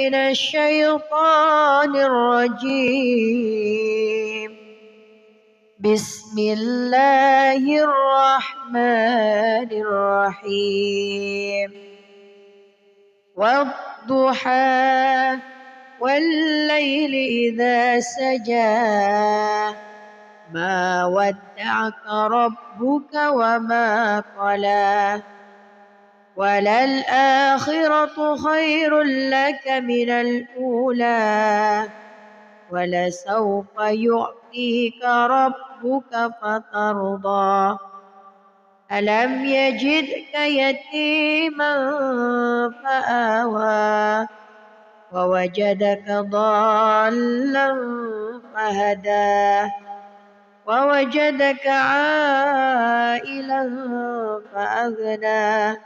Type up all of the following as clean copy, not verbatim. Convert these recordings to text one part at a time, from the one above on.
من الشيطان الرجيم. بسم الله الرحمن الرحيم. والضحى والليل إذا سجى ما ودعك ربك وما قلى وللآخرة خير لك من الأولى ولسوف يعطيك ربك فترضى ألم يجدك يتيما فآوى ووجدك ضالا فهدى ووجدك عائلا فأغنى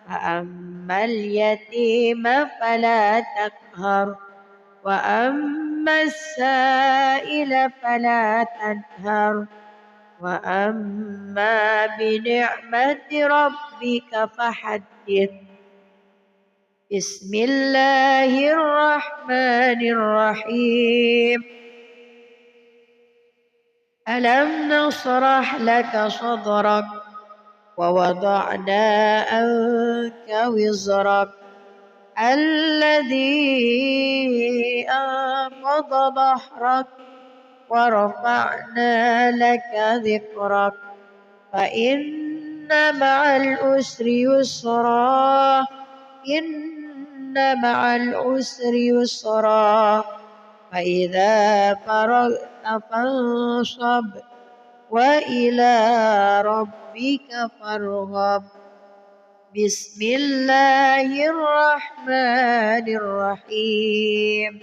فأما اليتيم فلا تقهر وأما السائل فلا تنهر وأما بنعمة ربك فحدث. بسم الله الرحمن الرحيم. ألم نشرح لك صدرك ووضعنا عنك وزرك الذي أنقض ظهرك ورفعنا لك ذكرك فإن مع العسر يسرا إن مع العسر يسرا فإذا فرغت فانصب وإلى ربك فارغب. بسم الله الرحمن الرحيم.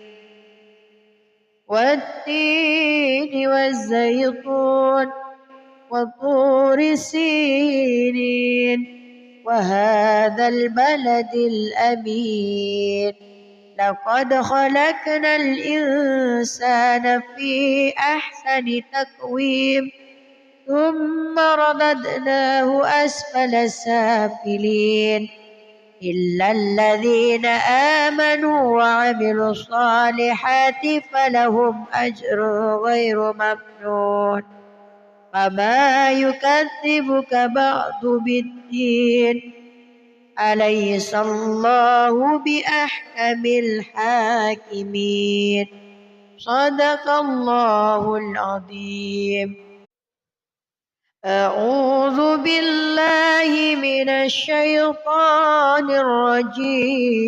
والتين والزيتون وطور سينين وهذا البلد الأمين لقد خلقنا الإنسان في أحسن تقويم ثم رددناه أسفل سافلين إلا الذين آمنوا وعملوا الصالحات فلهم أجر غير ممنون فما يكذبك بعد بالدين أليس الله بأحكم الحاكمين صدق الله العظيم. أعوذ بالله من الشيطان الرجيم.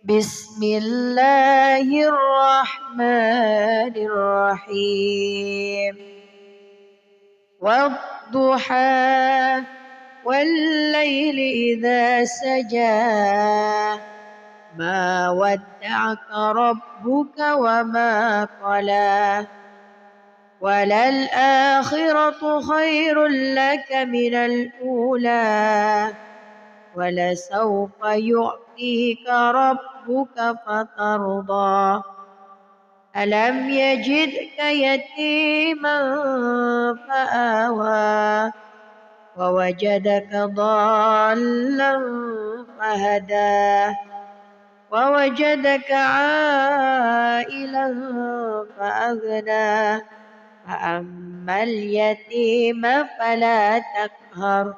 بسم الله الرحمن الرحيم. والضحى والليل إذا سجى ما ودعك ربك وما قلى وللآخرة خير لك من الأولى ولسوف يعطيك ربك فترضى ألم يجدك يتيما فآوى ووجدك ضالا فهدى ووجدك عائلا فأغنى فأما اليتيم فلا تقهر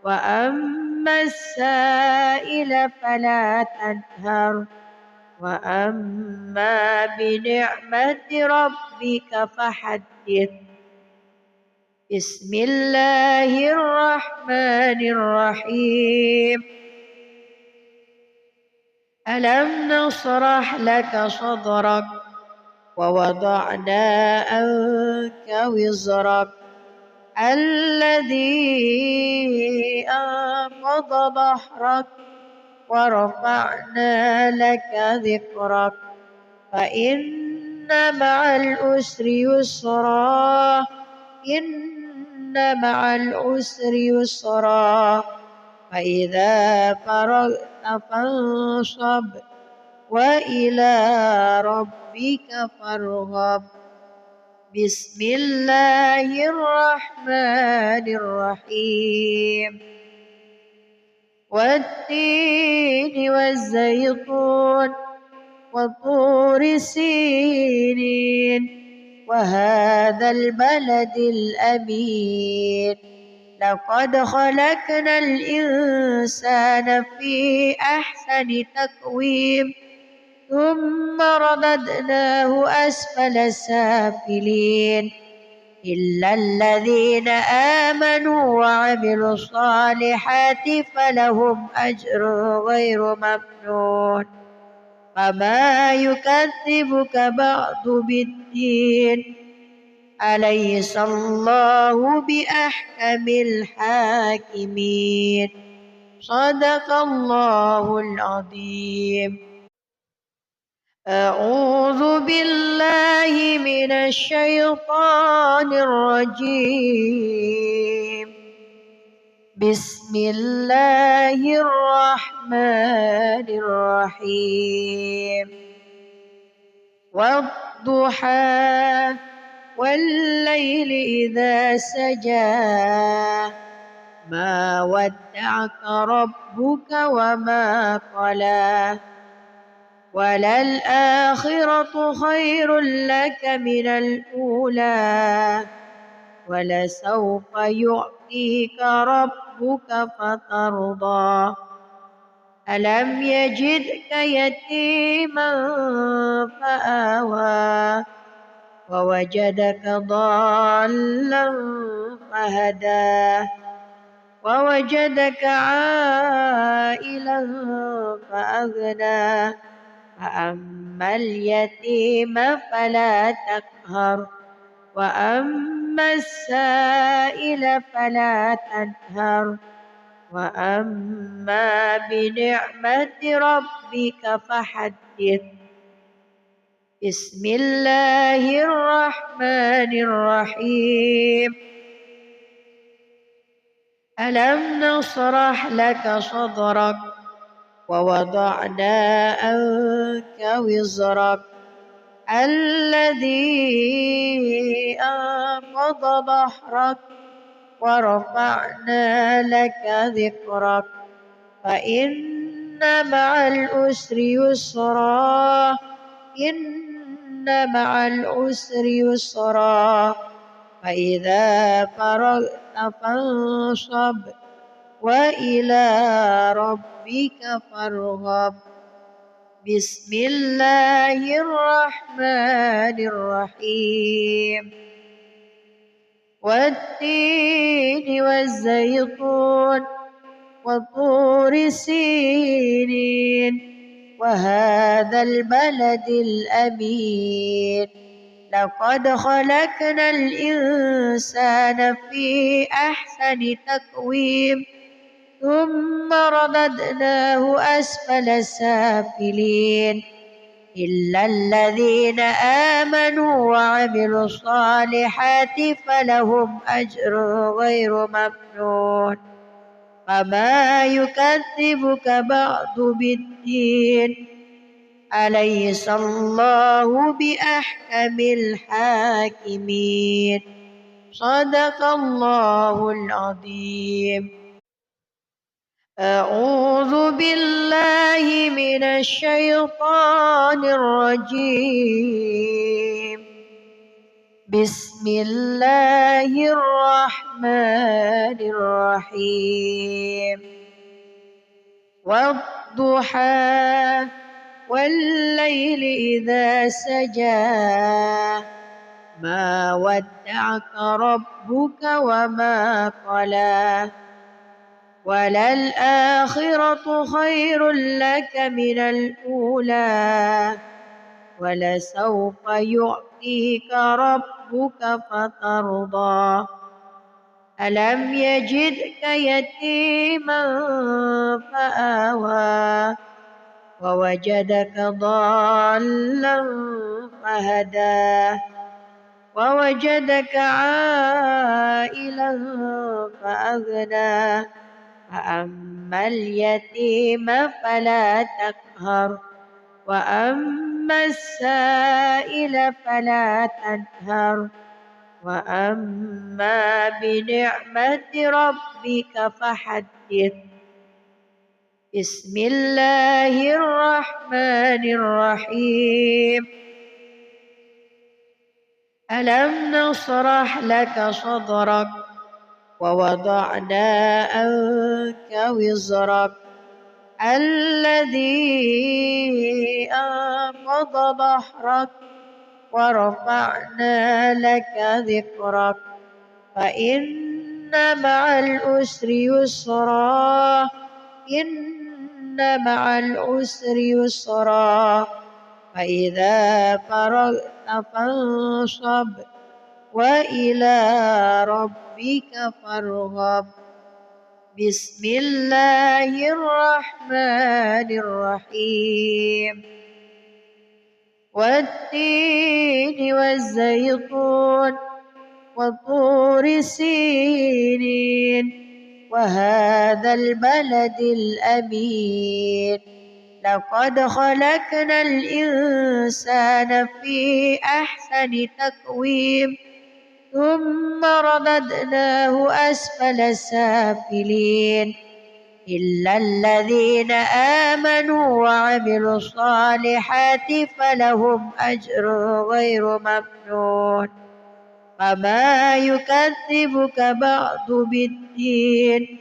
وأما السائل فلا تنهر وأما بنعمة ربك فحدث. بسم الله الرحمن الرحيم. ألم نشرح لك صدرك ووضعنا عنك وزرك الذي أنقض ظهرك ورفعنا لك ذكرك فإن مع العسر يسرا إن مع العسر يسرا فإذا فرغت فانصب وإلى ربك فارغب. بسم الله الرحمن الرحيم. والتين والتين والزيتون وطور سينين وهذا البلد الأمين لقد خلقنا الإنسان في أحسن تقويم ثم رددناه أسفل سافلين إلا الذين آمنوا وعملوا الصالحات فلهم أجر غير ممنون فما يكذبك بعد بالدين أليس الله بأحكم الحاكمين صدق الله العظيم. أعوذ بالله من الشيطان الرجيم بسم الله الرحمن الرحيم والضحى والليل إذا سجى ما ودعك ربك وما قلى وللآخرة خير لك من الأولى ولسوف يعطيك ربك فترضى ألم يجدك يتيما فآوى ووجدك ضالا فهدى ووجدك عائلا فأغنى فأما اليتيم فلا تقهر وأما السائل فلا تنهر وأما بنعمة ربك فحدث. بسم الله الرحمن الرحيم ألم نشرح لك صدرك ووضعنا عنك وزرك الذي أنقض ظهرك ورفعنا لك ذكرك فإن مع العسر يسرا إن مع العسر يسرا فإذا فرغت فانصب وإلى ربك فارغب. بسم الله الرحمن الرحيم والتين والزيتون وطور سينين وهذا البلد الأمين لقد خلقنا الإنسان في أحسن تقويم ثم رددناه أسفل سافلين إلا الذين آمنوا وعملوا الصالحات فلهم أجر غير ممنون فما يكذبك بعد بالدين أليس الله بأحكم الحاكمين صدق الله العظيم. أعوذ بالله من الشيطان الرجيم بسم الله الرحمن الرحيم والضحى والليل إذا سجى ما ودعك ربك وما قلى وللآخرة خير لك من الأولى ولسوف يعطيك ربك فترضى ألم يجدك يتيما فآوى ووجدك ضالا فهدى ووجدك عائلا فأغنى فأما اليتيم فلا تقهر وأما السائل فلا تنهر وأما بنعمة ربك فحدث. بسم الله الرحمن الرحيم ألم نشرح لك صدرك ووضعنا عنك وزرك الذي أنقض ظهرك ورفعنا لك ذكرك فإن مع العسر يسرا إن مع العسر يسرا فإذا فرغت فانصب وإلى ربك فارغب بسم الله الرحمن الرحيم والتين والزيتون وطور سينين وهذا البلد الأمين لقد خلقنا الإنسان في أحسن تقويم ثم رددناه أسفل سافلين إلا الذين آمنوا وعملوا الصالحات فلهم أجر غير ممنون فما يكذبك بعد بالدين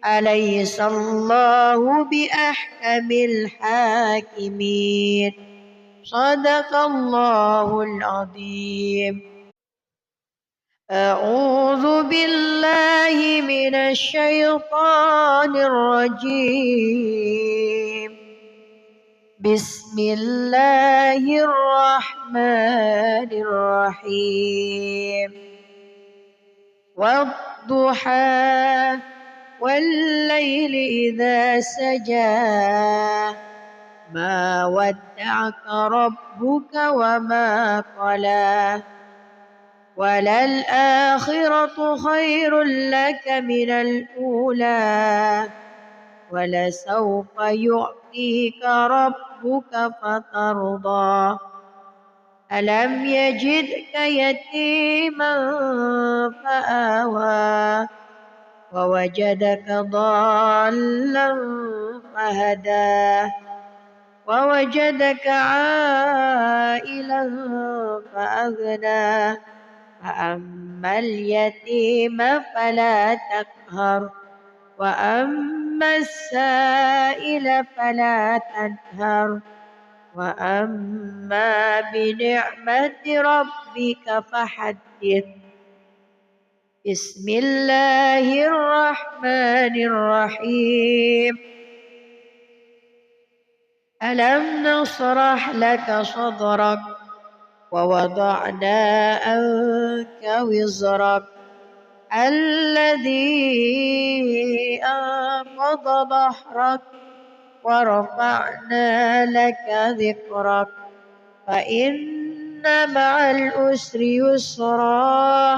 أليس الله بأحكم الحاكمين صدق الله العظيم. أعوذ بالله من الشيطان الرجيم بسم الله الرحمن الرحيم والضحى والليل إذا سجى ما ودعك ربك وما قلى وللآخرة خير لك من الأولى ولسوف يعطيك ربك فترضى ألم يجدك يتيما فآوى ووجدك ضالا فهدى ووجدك عائلا فأغنى فأما اليتيم فلا تقهر وأما السائل فلا تنهر وأما بنعمة ربك فحدث بسم الله الرحمن الرحيم ألم نشرح لك صدرك ووضعنا عنك وزرك الذي أنقض ظهرك ورفعنا لك ذكرك فإن مع العسر يسرا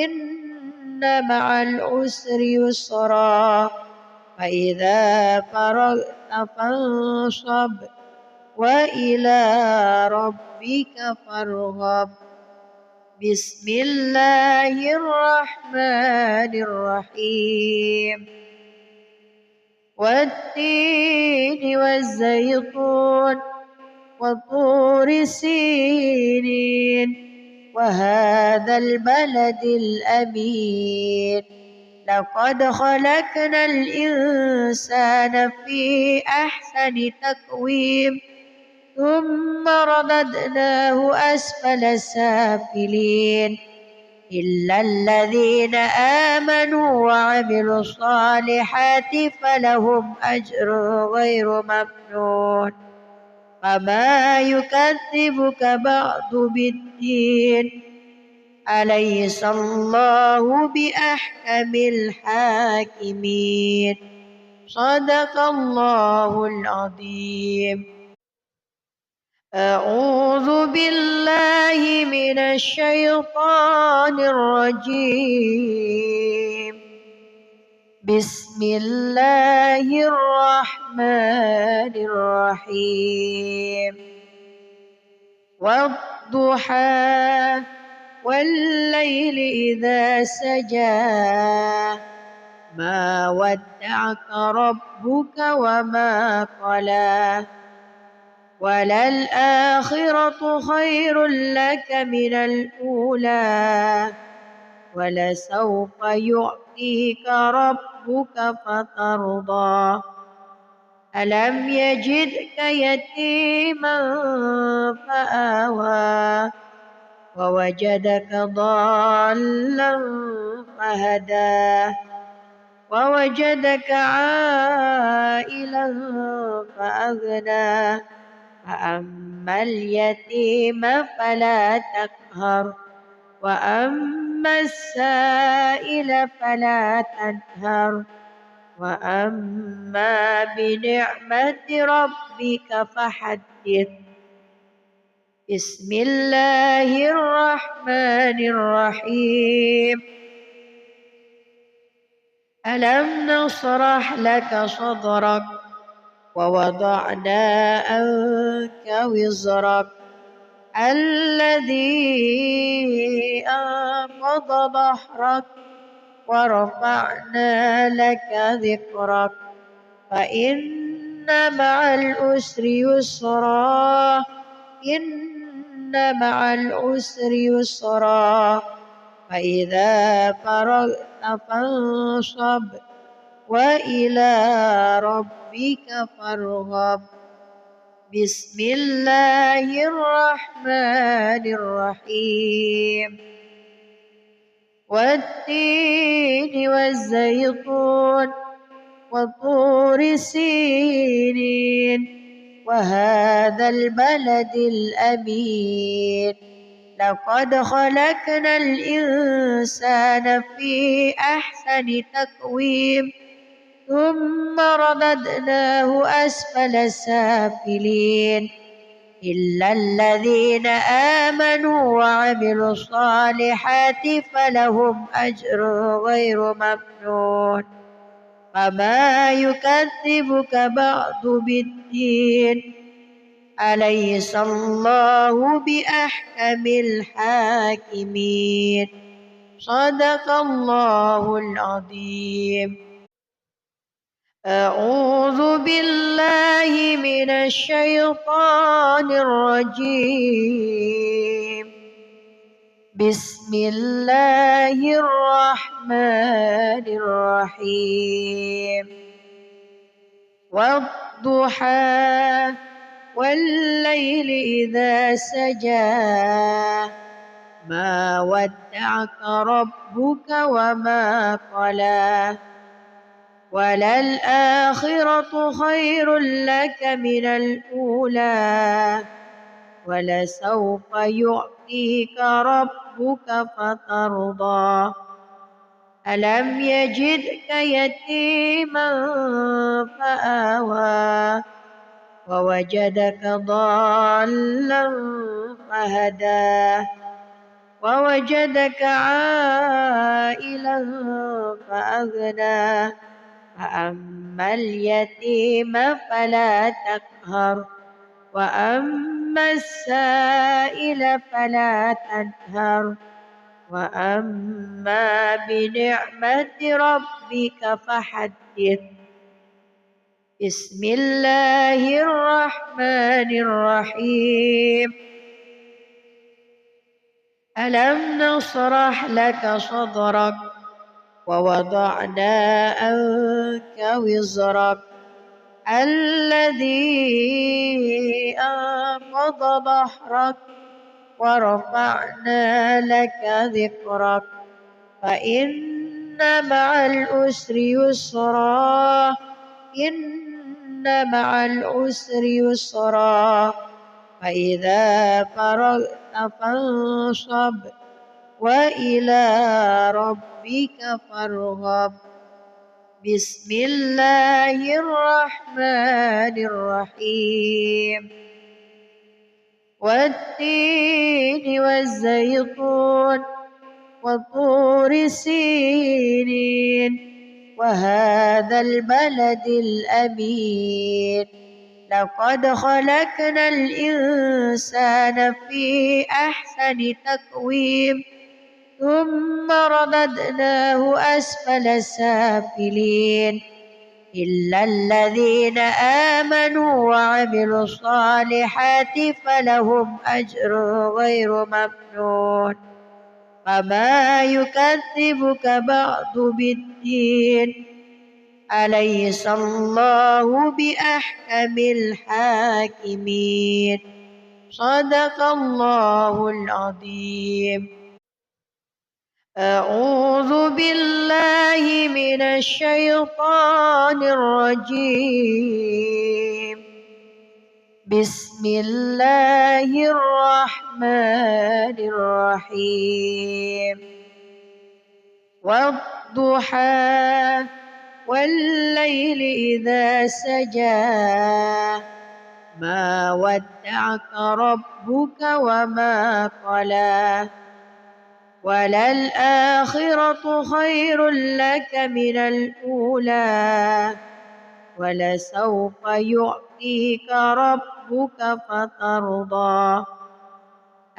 إن مع العسر يسرا فإذا فرغت فانصب وإلى ربك فارغب بسم الله الرحمن الرحيم والتين والزيتون وطور سينين وهذا البلد الأمين لقد خلقنا الإنسان في أحسن تقويم ثم رددناه أسفل سافلين إلا الذين آمنوا وعملوا الصالحات فلهم أجر غير ممنون فما يكذبك بعد بالدين أليس الله بأحكم الحاكمين صدق الله العظيم. أعوذ بالله من الشيطان الرجيم بسم الله الرحمن الرحيم والضحى والليل إذا سجى ما ودعك ربك وما قلى وللآخرة خير لك من الأولى ولسوف يعطيك ربك فترضى ألم يجدك يتيما فآوى ووجدك ضالا فهدى ووجدك عائلا فأغنى فأما اليتيم فلا تقهر وأما السائل فلا تنهر وأما بنعمة ربك فحدث بسم الله الرحمن الرحيم ألم نشرح لك صدرك ووضعنا عنك وزرك الذي أنقض ظهرك ورفعنا لك ذكرك فإن مع العسر يسرا إن مع العسر يسرا فإذا فرغت فانصب وإلى ربك فارغب بسم الله الرحمن الرحيم والتين والزيتون وطور سينين وهذا البلد الأمين لقد خلقنا الإنسان في أحسن تقويم ثم رددناه أسفل سافلين إلا الذين آمنوا وعملوا الصالحات فلهم أجر غير ممنون فما يكذبك بعد بالدين أليس الله بأحكم الحاكمين صدق الله العظيم أعوذ بالله من الشيطان الرجيم بسم الله الرحمن الرحيم والضحى والليل إذا سجى ما ودعك ربك وما قلى وللآخرة خير لك من الأولى ولسوف يعطيك ربك فترضى ألم يجدك يتيما فآوى ووجدك ضالا فهدى ووجدك عائلا فأغنى فأما اليتيم فلا تقهر وأما السائل فلا تنهر وأما بنعمة ربك فحدث بسم الله الرحمن الرحيم ألم نشرح لك صدرك ووضعنا عنك وزرك الذي أنقض ظهرك ورفعنا لك ذكرك فإن مع العسر يسرا إن مع العسر يسرا فإذا فرغت فانصب وإلى ربك فارغب بسم الله الرحمن الرحيم والتين والزيتون وطور سينين وهذا البلد الأمين لقد خلقنا الإنسان في أحسن تقويم ثم رددناه أسفل سافلين إلا الذين آمنوا وعملوا الصالحات فلهم أجر غير ممنون فما يكذبك بعد بالدين أليس الله بأحكم الحاكمين صدق الله العظيم. أعوذ بالله من الشيطان الرجيم. بسم الله الرحمن الرحيم. والضحى والليل إذا سجى ما ودعك ربك وما قلى وللآخرة خير لك من الأولى ولسوف يعطيك ربك فترضى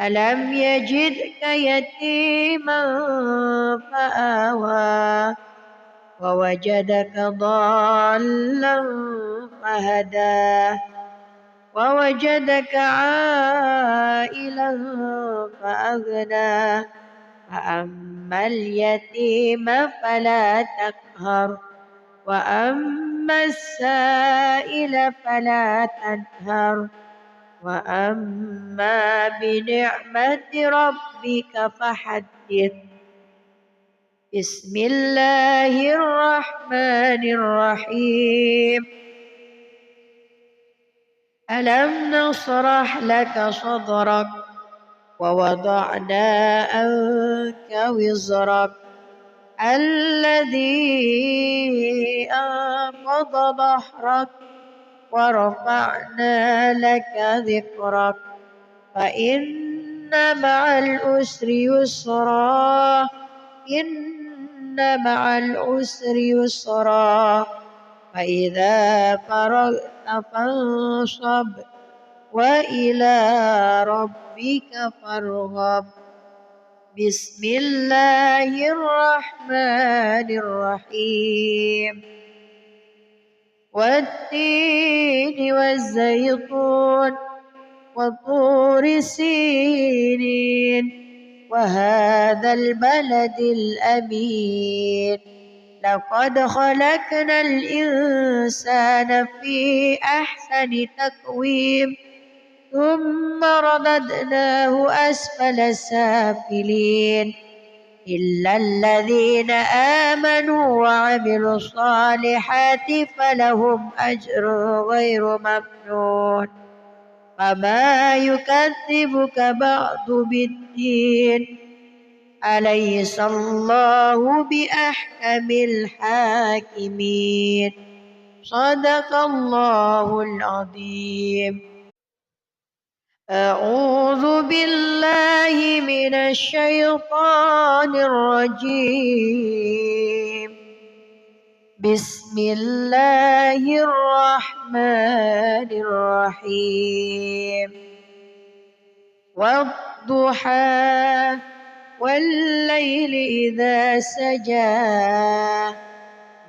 ألم يجدك يتيما فآوى ووجدك ضالا فهدى ووجدك عائلا فأغنى فأما اليتيم فلا تقهر وأما السائل فلا تنهر وأما بنعمة ربك فحدث. بسم الله الرحمن الرحيم. ألم نشرح لك صدرك ووضعنا عنك وزرك الذي أنقض ظهرك ورفعنا لك ذكرك فإن مع العسر يسرا إن مع العسر يسرا فإذا فرغت فانصب وإلى ربك فارغب. بسم الله الرحمن الرحيم. والتين والزيتون وطور سينين وهذا البلد الأمين لقد خلقنا الإنسان في أحسن تقويم ثم رددناه أسفل سافلين إلا الذين آمنوا وعملوا الصالحات فلهم أجر غير ممنون فما يكذبك بعد بالدين أليس الله بأحكم الحاكمين صدق الله العظيم. أعوذ بالله من الشيطان الرجيم. بسم الله الرحمن الرحيم. والضحى والليل إذا سجى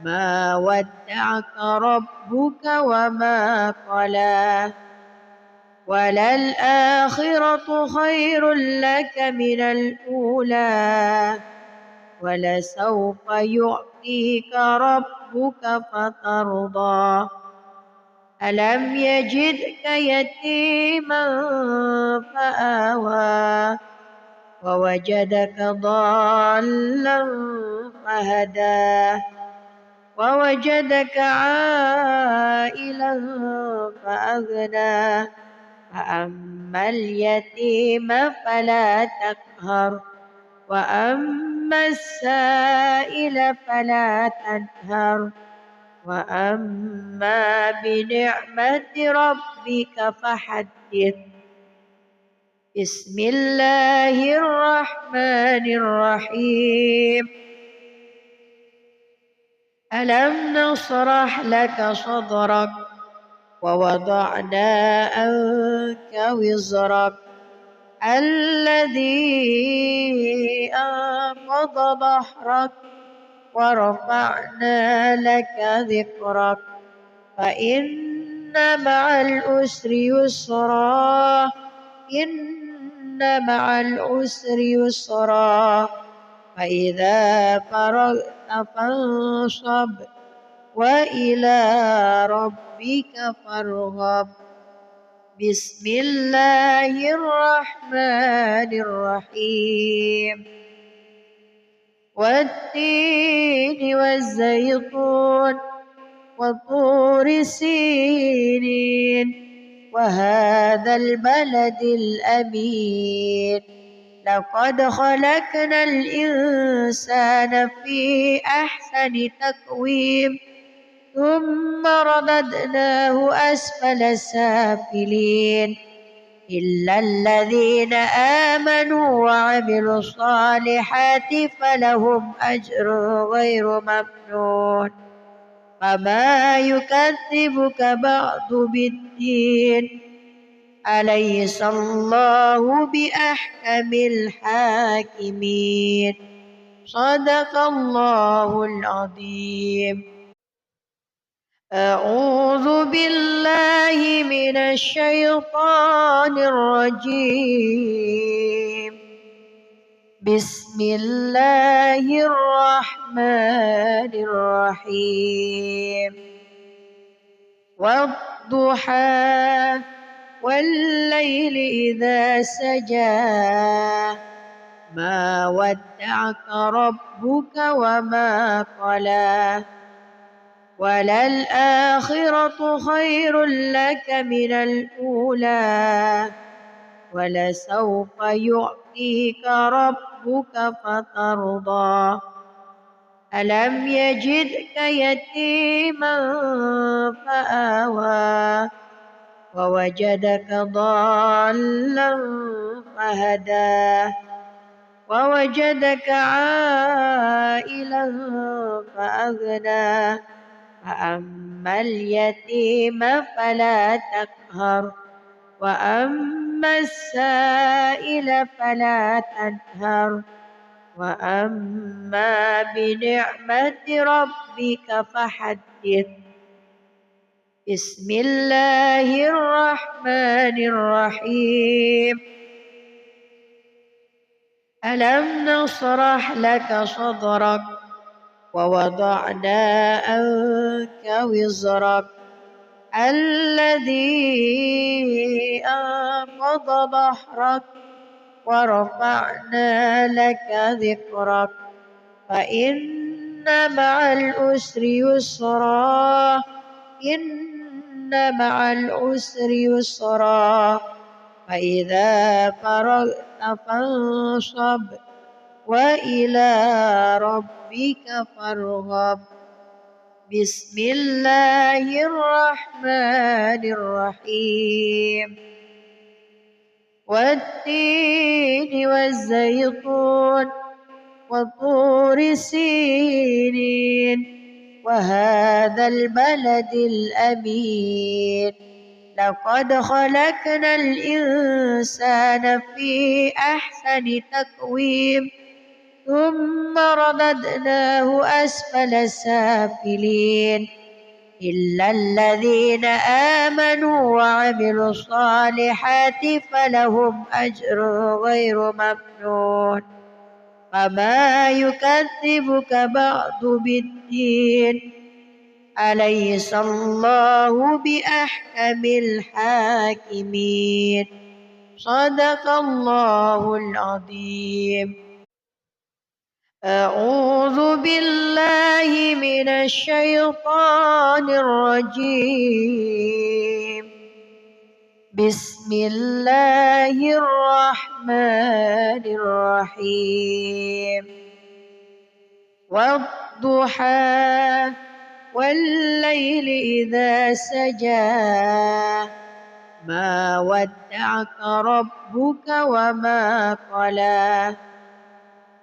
ما ودعك ربك وما قلى وللآخرة خير لك من الأولى ولسوف يعطيك ربك فترضى ألم يجدك يتيما فآوى ووجدك ضالا فهدى ووجدك عائلا فأغنى فأما اليتيم فلا تقهر وأما السائل فلا تنهر وأما بنعمة ربك فحدث. بسم الله الرحمن الرحيم. ألم نشرح لك صدرك ووضعنا عنك وزرك الذي أنقض ظهرك ورفعنا لك ذكرك فإن مع العسر يسرا إن مع العسر يسرا فإذا فرغت فانصب وإلى ربك فارغب بسم الله الرحمن الرحيم والتين والزيتون وطور سينين وهذا البلد الأمين لقد خلقنا الإنسان في أحسن تقويم ثم رددناه أسفل سافلين إلا الذين آمنوا وعملوا الصالحات فلهم أجر غير ممنون فما يكذبك بعد بالدين أليس الله بأحكم الحاكمين صدق الله العظيم. أعوذ بالله من الشيطان الرجيم بسم الله الرحمن الرحيم والضحى والليل إذا سجى ما ودعك ربك وما قلى وللآخرة خير لك من الأولى ولسوف يعطيك ربك فترضى ألم يجدك يتيما فآوى ووجدك ضالا فهدى ووجدك عائلا فأغنى فأما اليتيم فلا تقهر وأما السائل فلا تنهر وأما بنعمة ربك فحدث بسم الله الرحمن الرحيم ألم نشرح لك صدرك ووضعنا عنك وزرك الذي أنقض ظهرك ورفعنا لك ذكرك فإن مع العسر يسرا إن مع العسر يسرا فإذا فرغت فانصب وإلى ربك فارغب بسم الله الرحمن الرحيم والتين والزيتون وطور سينين وهذا البلد الأمين لقد خلقنا الإنسان في أحسن تقويم ثم رددناه أسفل سافلين إلا الذين آمنوا وعملوا الصالحات فلهم أجر غير ممنون فما يكذبك بعد بالدين أليس الله بأحكم الحاكمين صدق الله العظيم. أعوذ بالله من الشيطان الرجيم بسم الله الرحمن الرحيم والضحى والليل إذا سجى ما ودعك ربك وما قلى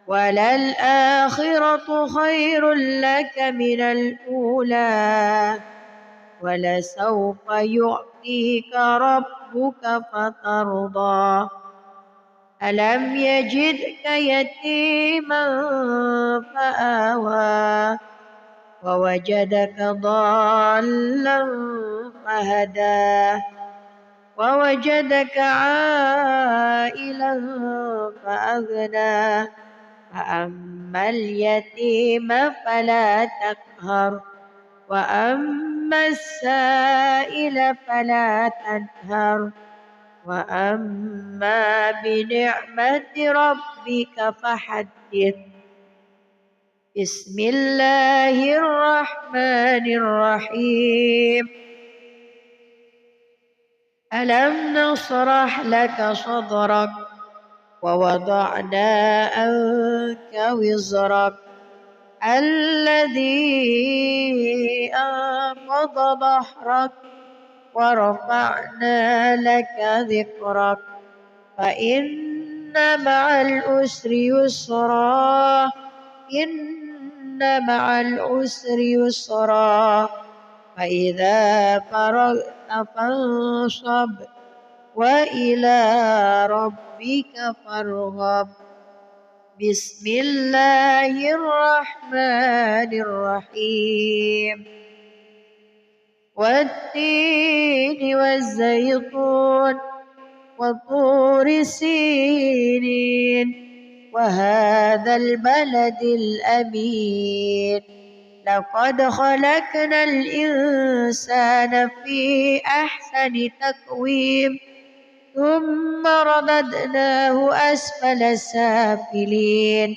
وللآخرة خير لك من الأولى ولسوف يعطيك ربك فترضى ألم يجدك يتيما فآوى ووجدك ضالا فهدى ووجدك عائلا فأغنى فأما اليتيم فلا تقهر وأما السائل فلا تنهر وأما بنعمة ربك فحدث. بسم الله الرحمن الرحيم. ألم نشرح لك صدرك ووضعنا عنك وزرك الذي أنقض ظهرك ورفعنا لك ذكرك فإن مع العسر يسرا إن مع العسر يسرا فإذا فرغت فانصب وإلى ربك فارغب. بسم الله الرحمن الرحيم. والتين والزيتون وطور سينين وهذا البلد الأمين لقد خلقنا الإنسان في أحسن تقويم ثم رددناه أسفل سافلين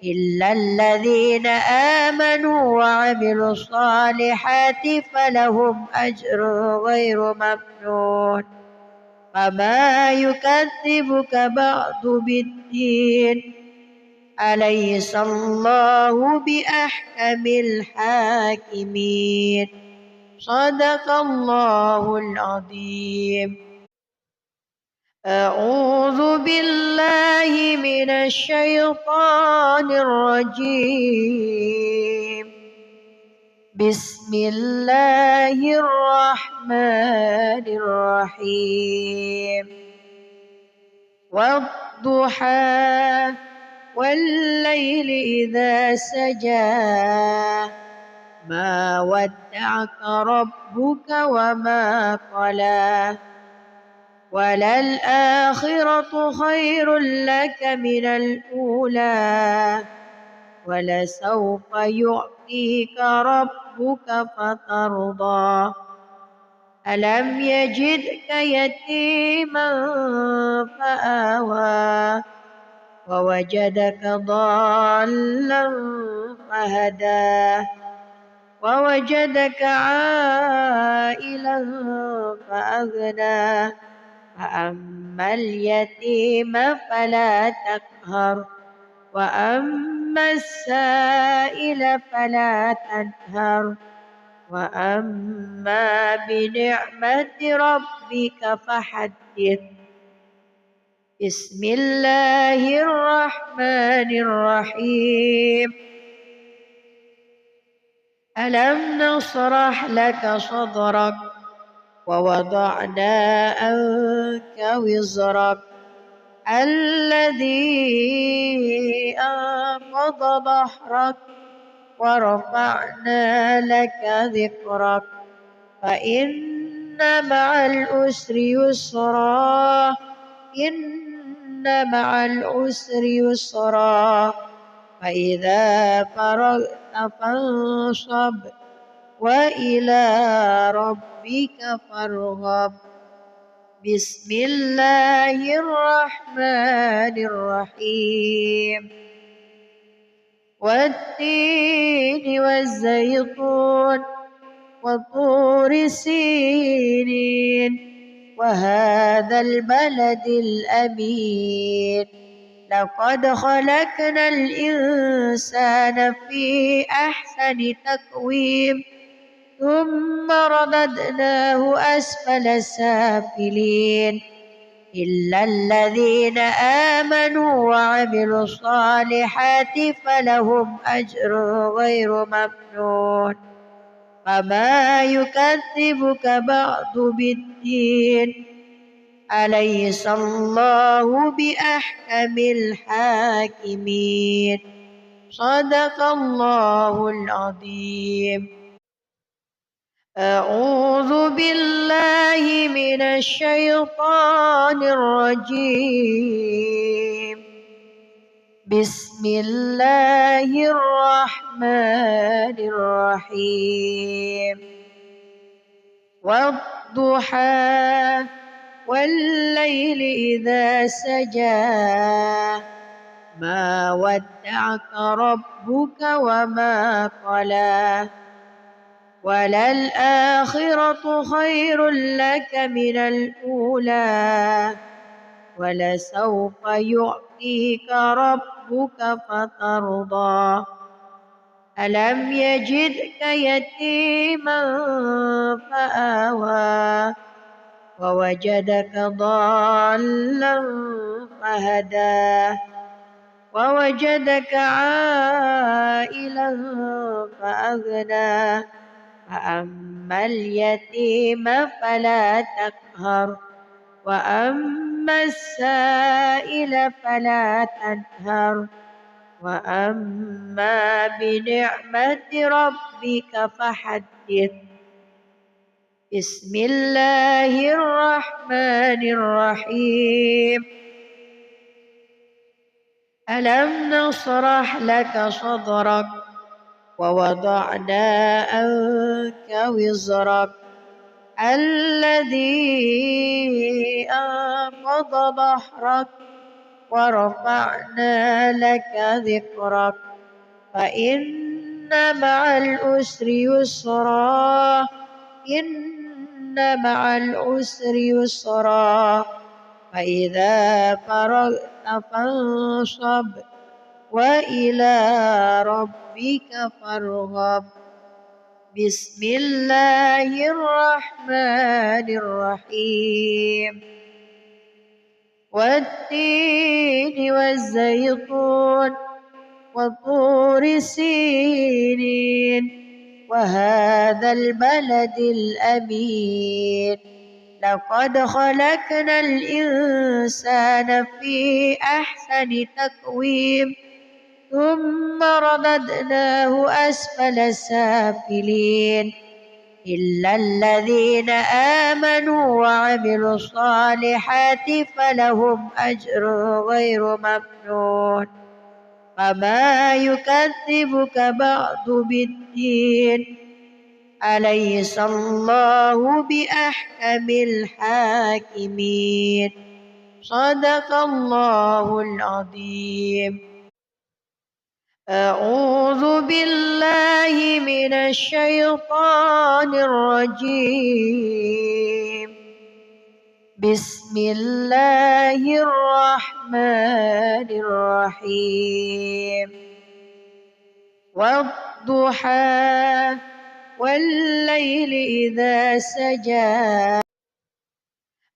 إلا الذين آمنوا وعملوا الصالحات فلهم أجر غير ممنون فما يكذبك بعد بالدين أليس الله بأحكم الحاكمين. صدق الله العظيم. أعوذ بالله من الشيطان الرجيم. بسم الله الرحمن الرحيم. والضحى والليل إذا سجى ما ودعك ربك وما قلى وللآخرة خير لك من الأولى ولسوف يعطيك ربك فترضى ألم يجدك يتيما فآوى ووجدك ضالا فهدى ووجدك عائلا فأغنى فأما اليتيم فلا تقهر وأما السائل فلا تنهر وأما بنعمة ربك فحدث. بسم الله الرحمن الرحيم. ألم نشرح لك صدرك ووضعنا عنك وزرك الذي أنقض ظهرك ورفعنا لك ذكرك فإن مع العسر يسرا إن مع العسر يسرا فإذا فرغت فانصب وإلى ربك فارغب. بسم الله الرحمن الرحيم. والتين والزيتون وطور سينين وهذا البلد الأمين لقد خلقنا الإنسان في أحسن تقويم ثم رددناه أسفل سافلين إلا الذين آمنوا وعملوا الصالحات فلهم أجر غير ممنون فما يكذبك بعد بالدين أليس الله بأحكم الحاكمين. صدق الله العظيم. أعوذ بالله من الشيطان الرجيم. بسم الله الرحمن الرحيم. والضحى والليل إذا سجى ما ودعك ربك وما قلى وللآخرة خير لك من الأولى ولسوف يعطيك ربك فترضى ألم يجدك يتيما فآوى ووجدك ضالا فهدى ووجدك عائلا فأغنى فأما اليتيم فلا تقهر وأما السائل فلا تنهر وأما بنعمة ربك فحدث. بسم الله الرحمن الرحيم. ألم نشرح لك صدرك ووضعنا عنك وزرك الذي أنقض ظهرك ورفعنا لك ذكرك فإن مع العسر يسرا إن مع العسر يسرا فإذا فرغت فانصب وإلى ربك فارغب. بسم الله الرحمن الرحيم. والتين والزيتون وطور سينين وهذا البلد الأمين لقد خلقنا الإنسان في أحسن تقويم ثم رددناه أسفل سافلين إلا الذين آمنوا وعملوا الصالحات فلهم أجر غير ممنون فما يكذبك بعد بالدين أليس الله بأحكم الحاكمين. صدق الله العظيم. أعوذ بالله من الشيطان الرجيم. بسم الله الرحمن الرحيم. والضحى والليل إذا سجى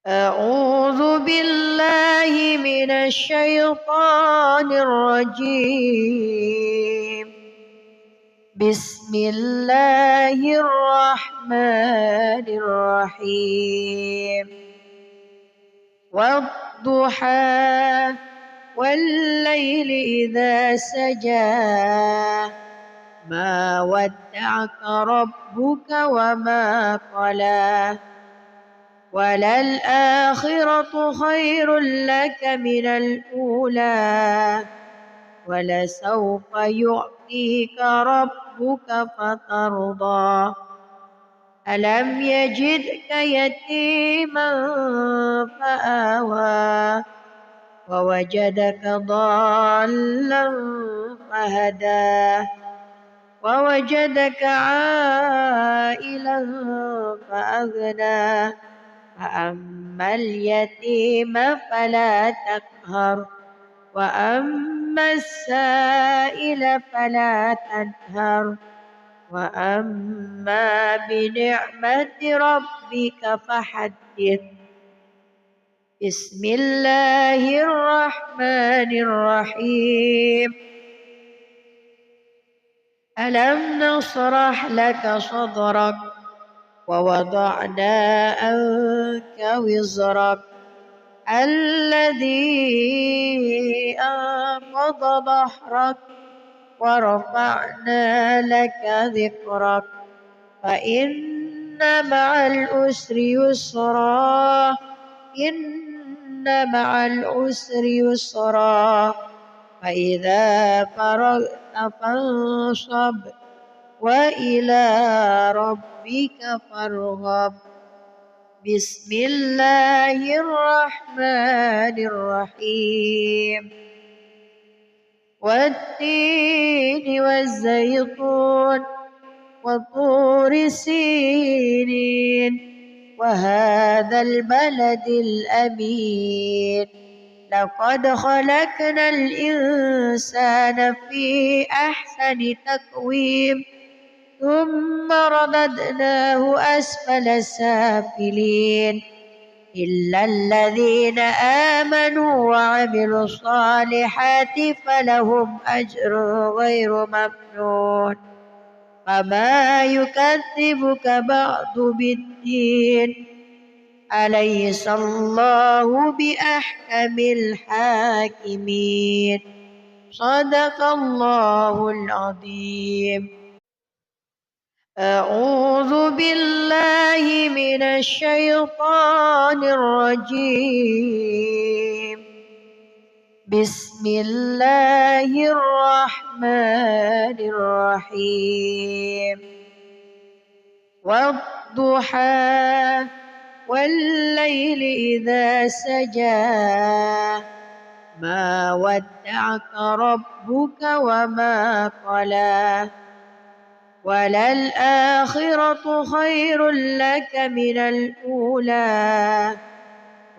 أعوذ بالله من الشيطان الرجيم. بسم الله الرحمن الرحيم. والضحى والليل إذا سجى ما ودعك ربك وما قلى وللآخرة خير لك من الأولى ولسوف يعطيك ربك فترضى ألم يجدك يتيما فآوى ووجدك ضالا فهدى ووجدك عائلا فأغنى فأما اليتيم فلا تقهر وأما السائل فلا تنهر وأما بنعمة ربك فحدث. بسم الله الرحمن الرحيم. ألم نشرح لك صدرك ووضعنا عنك وزرك الذي أنقض ظهرك ورفعنا لك ذكرك فإن مع العسر يسرا إن مع العسر يسرا فإذا فرغت فانصب وإلى ربك فارغب بسم الله الرحمن الرحيم والتين والزيتون وطور سينين وهذا البلد الأمين لقد خلقنا الإنسان في أحسن تقويم ثم رددناه أسفل سافلين إلا الذين آمنوا وعملوا الصالحات فلهم أجر غير ممنون فما يكذبك بعد بالدين أليس الله بأحكم الحاكمين صدق الله العظيم. أعوذ بالله من الشيطان الرجيم بسم الله الرحمن الرحيم والضحى والليل إذا سجى ما ودعك ربك وما قلى وللآخرة خير لك من الأولى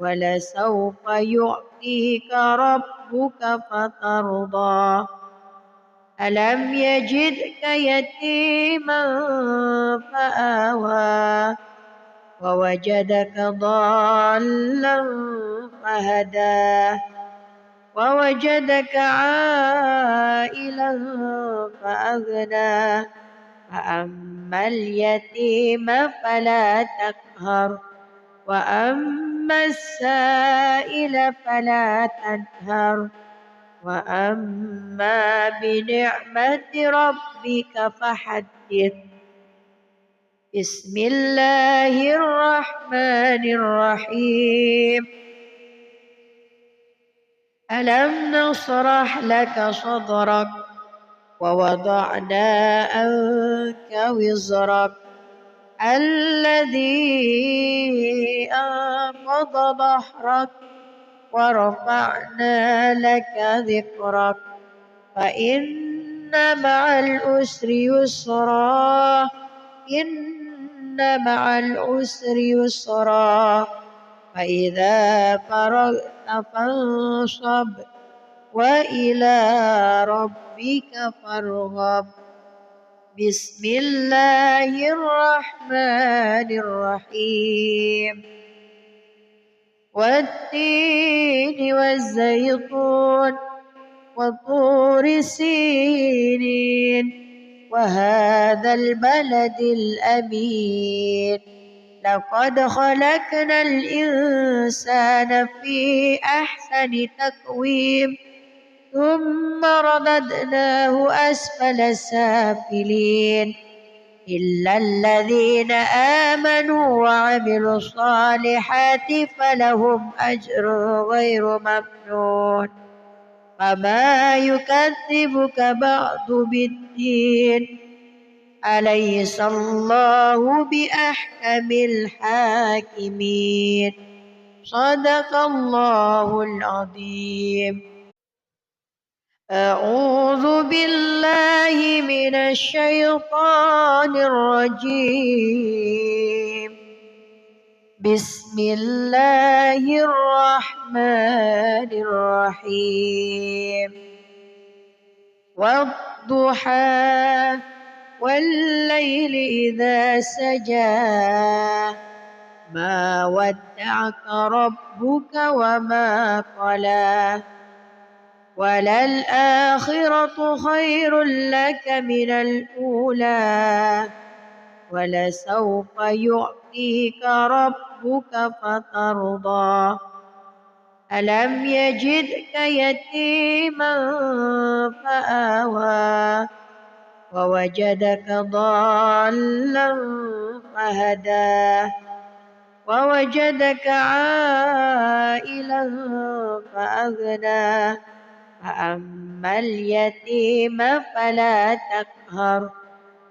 ولسوف يعطيك ربك فترضى ألم يجدك يتيما فآوى ووجدك ضالا فهدى ووجدك عائلا فأغنى فأما اليتيم فلا تقهر وأما السائل فلا تنهر وأما بنعمة ربك فحدث بسم الله الرحمن الرحيم ألم نشرح لك صدرك ووضعنا عنك وزرك الذي أنقض ظهرك ورفعنا لك ذكرك فإن مع العسر يسرا إن مع العسر يسرا فإذا فرغت فانصب وإلى ربك فارغب بسم الله الرحمن الرحيم والتين والزيتون وطور سينين وهذا البلد الأمين لقد خلقنا الإنسان في أحسن تقويم ثم رددناه أسفل سافلين إلا الذين آمنوا وعملوا الصالحات فلهم أجر غير ممنون فما يكذبك بعد بالدين أليس الله بأحكم الحاكمين صدق الله العظيم. أعوذ بالله من الشيطان الرجيم بسم الله الرحمن الرحيم والضحى والليل إذا سجى ما ودعك ربك وما قلى وللآخرة خير لك من الأولى ولسوف يعطيك ربك فترضى ألم يجدك يتيما فآوى ووجدك ضالا فهدى ووجدك عائلا فأغنى فأما اليتيم فلا تقهر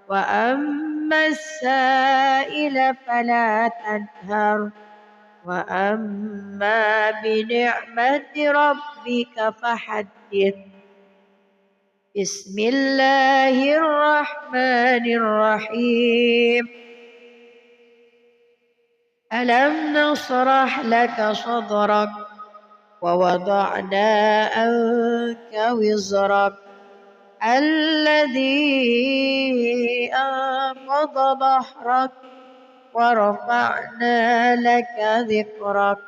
وأما السائل فلا تنهر وأما بنعمة ربك فحدث. بسم الله الرحمن الرحيم. ألم نشرح لك صدرك ووضعنا عنك وزرك الذي أنقض ظهرك ورفعنا لك ذكرك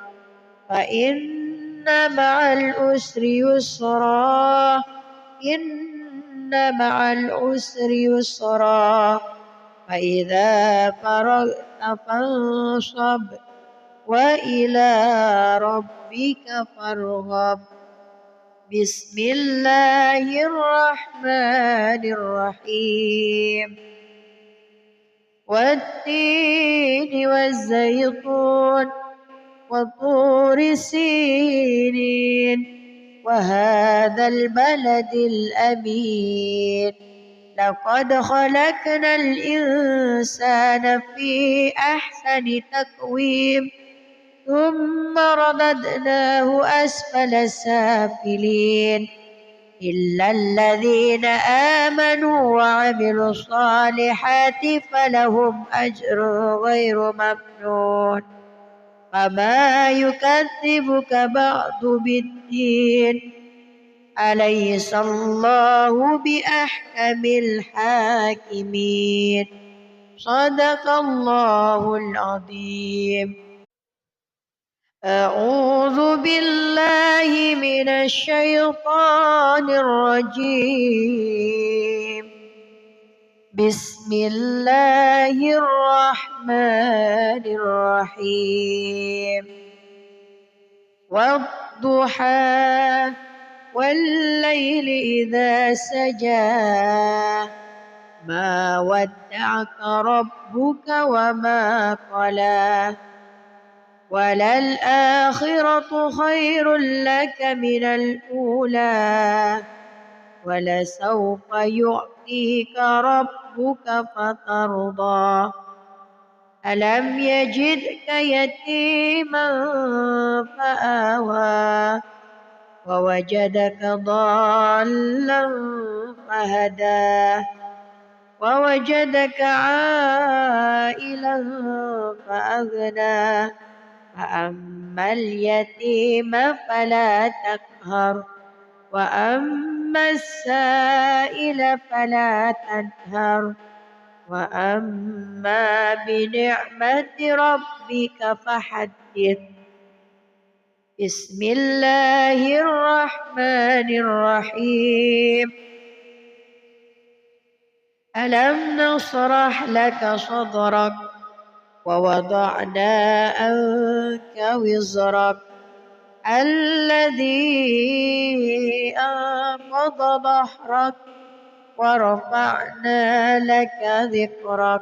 فإن مع العسر يسرا إن مع العسر يسرا فإذا فرغت فانصب وإلى ربك فارغب. بسم الله الرحمن الرحيم. والتين والزيتون وطور سينين وهذا البلد الأمين لقد خلقنا الإنسان في أحسن تقويم ثم رددناه أسفل سافلين إلا الذين آمنوا وعملوا الصالحات فلهم أجر غير ممنون فما يكذبك بعد بالدين أليس الله بأحكم الحاكمين. صدق الله العظيم. أعوذ بالله من الشيطان الرجيم. بسم الله الرحمن الرحيم. والضحى والليل إذا سجى ما ودعك ربك وما قلى وللآخرة خير لك من الأولى ولسوف يعطيك ربك فترضى ألم يجدك يتيما فآوى ووجدك ضالا فهدى ووجدك عائلا فأغنى فأما اليتيم فلا تقهر وأما السائل فلا تنهر وأما بنعمة ربك فحدث. بسم الله الرحمن الرحيم. ألم نشرح لك صدرك ووضعنا عنك وزرك الذي أنقض ظهرك ورفعنا لك ذكرك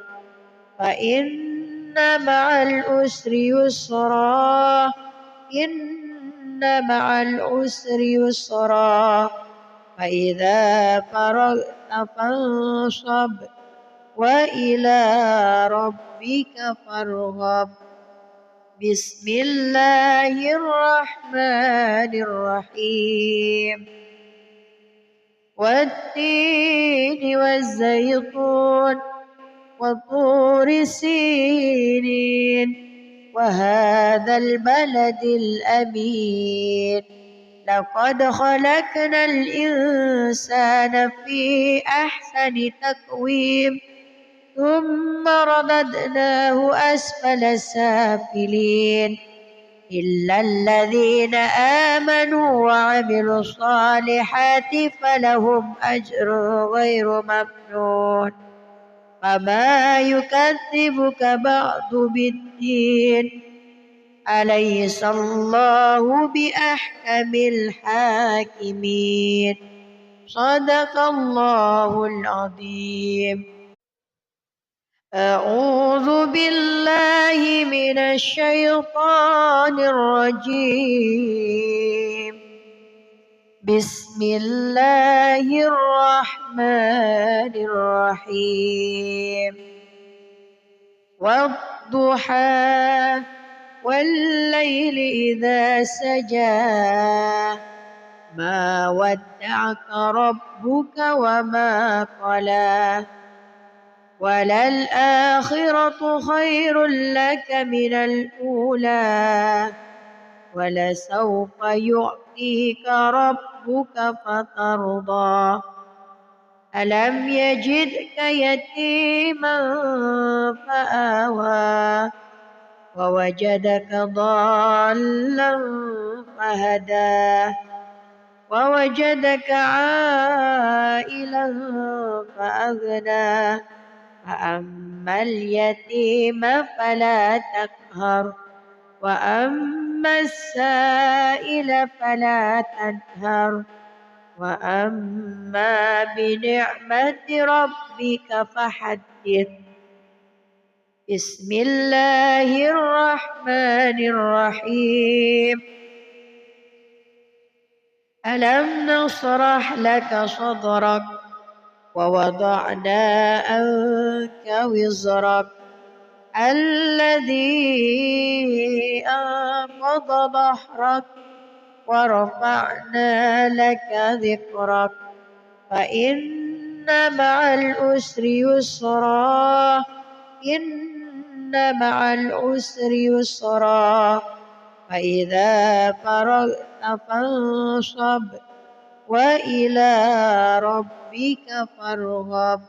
فإن مع العسر يسرا إن مع العسر يسرا فإذا فرغت فانصب وإلى ربك فارغب. بسم الله الرحمن الرحيم. والتين والزيتون وطور سينين وهذا البلد الأمين لقد خلقنا الإنسان في أحسن تقويم ثم رددناه أسفل سافلين إلا الذين آمنوا وعملوا الصالحات فلهم أجر غير ممنون فما يكذبك بعد بالدين أليس الله بأحكم الحاكمين. صدق الله العظيم. أعوذ بالله من الشيطان الرجيم. بسم الله الرحمن الرحيم. والضحى والليل إذا سجى ما ودعك ربك وما قلى وللآخرة خير لك من الأولى ولسوف يعطيك ربك فترضى ألم يجدك يتيما فآوى ووجدك ضالا فهدى ووجدك عائلا فأغنى فأما اليتيم فلا تقهر وأما السائل فلا تنهر وأما بنعمة ربك فحدث. بسم الله الرحمن الرحيم. ألم نشرح لك صدرك ووضعنا عنك وزرك الذي أنقض ظهرك ورفعنا لك ذكرك فإن مع العسر يسرا إن مع العسر يسرا فإذا فرغت فانصب وإلى ربك فارغب.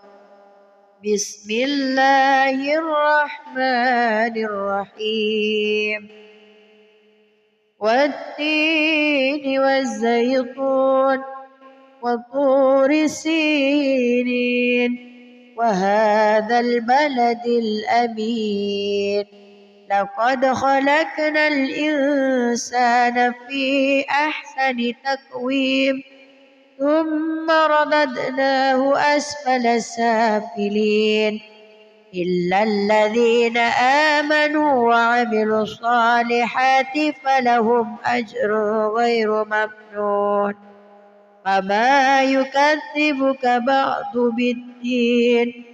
بسم الله الرحمن الرحيم. والتين والزيتون وطور سينين وهذا البلد الأمين لقد خلقنا الإنسان في أحسن تقويم ثم رددناه أسفل سافلين إلا الذين آمنوا وعملوا الصالحات فلهم أجر غير ممنون فما يكذبك بعد بالدين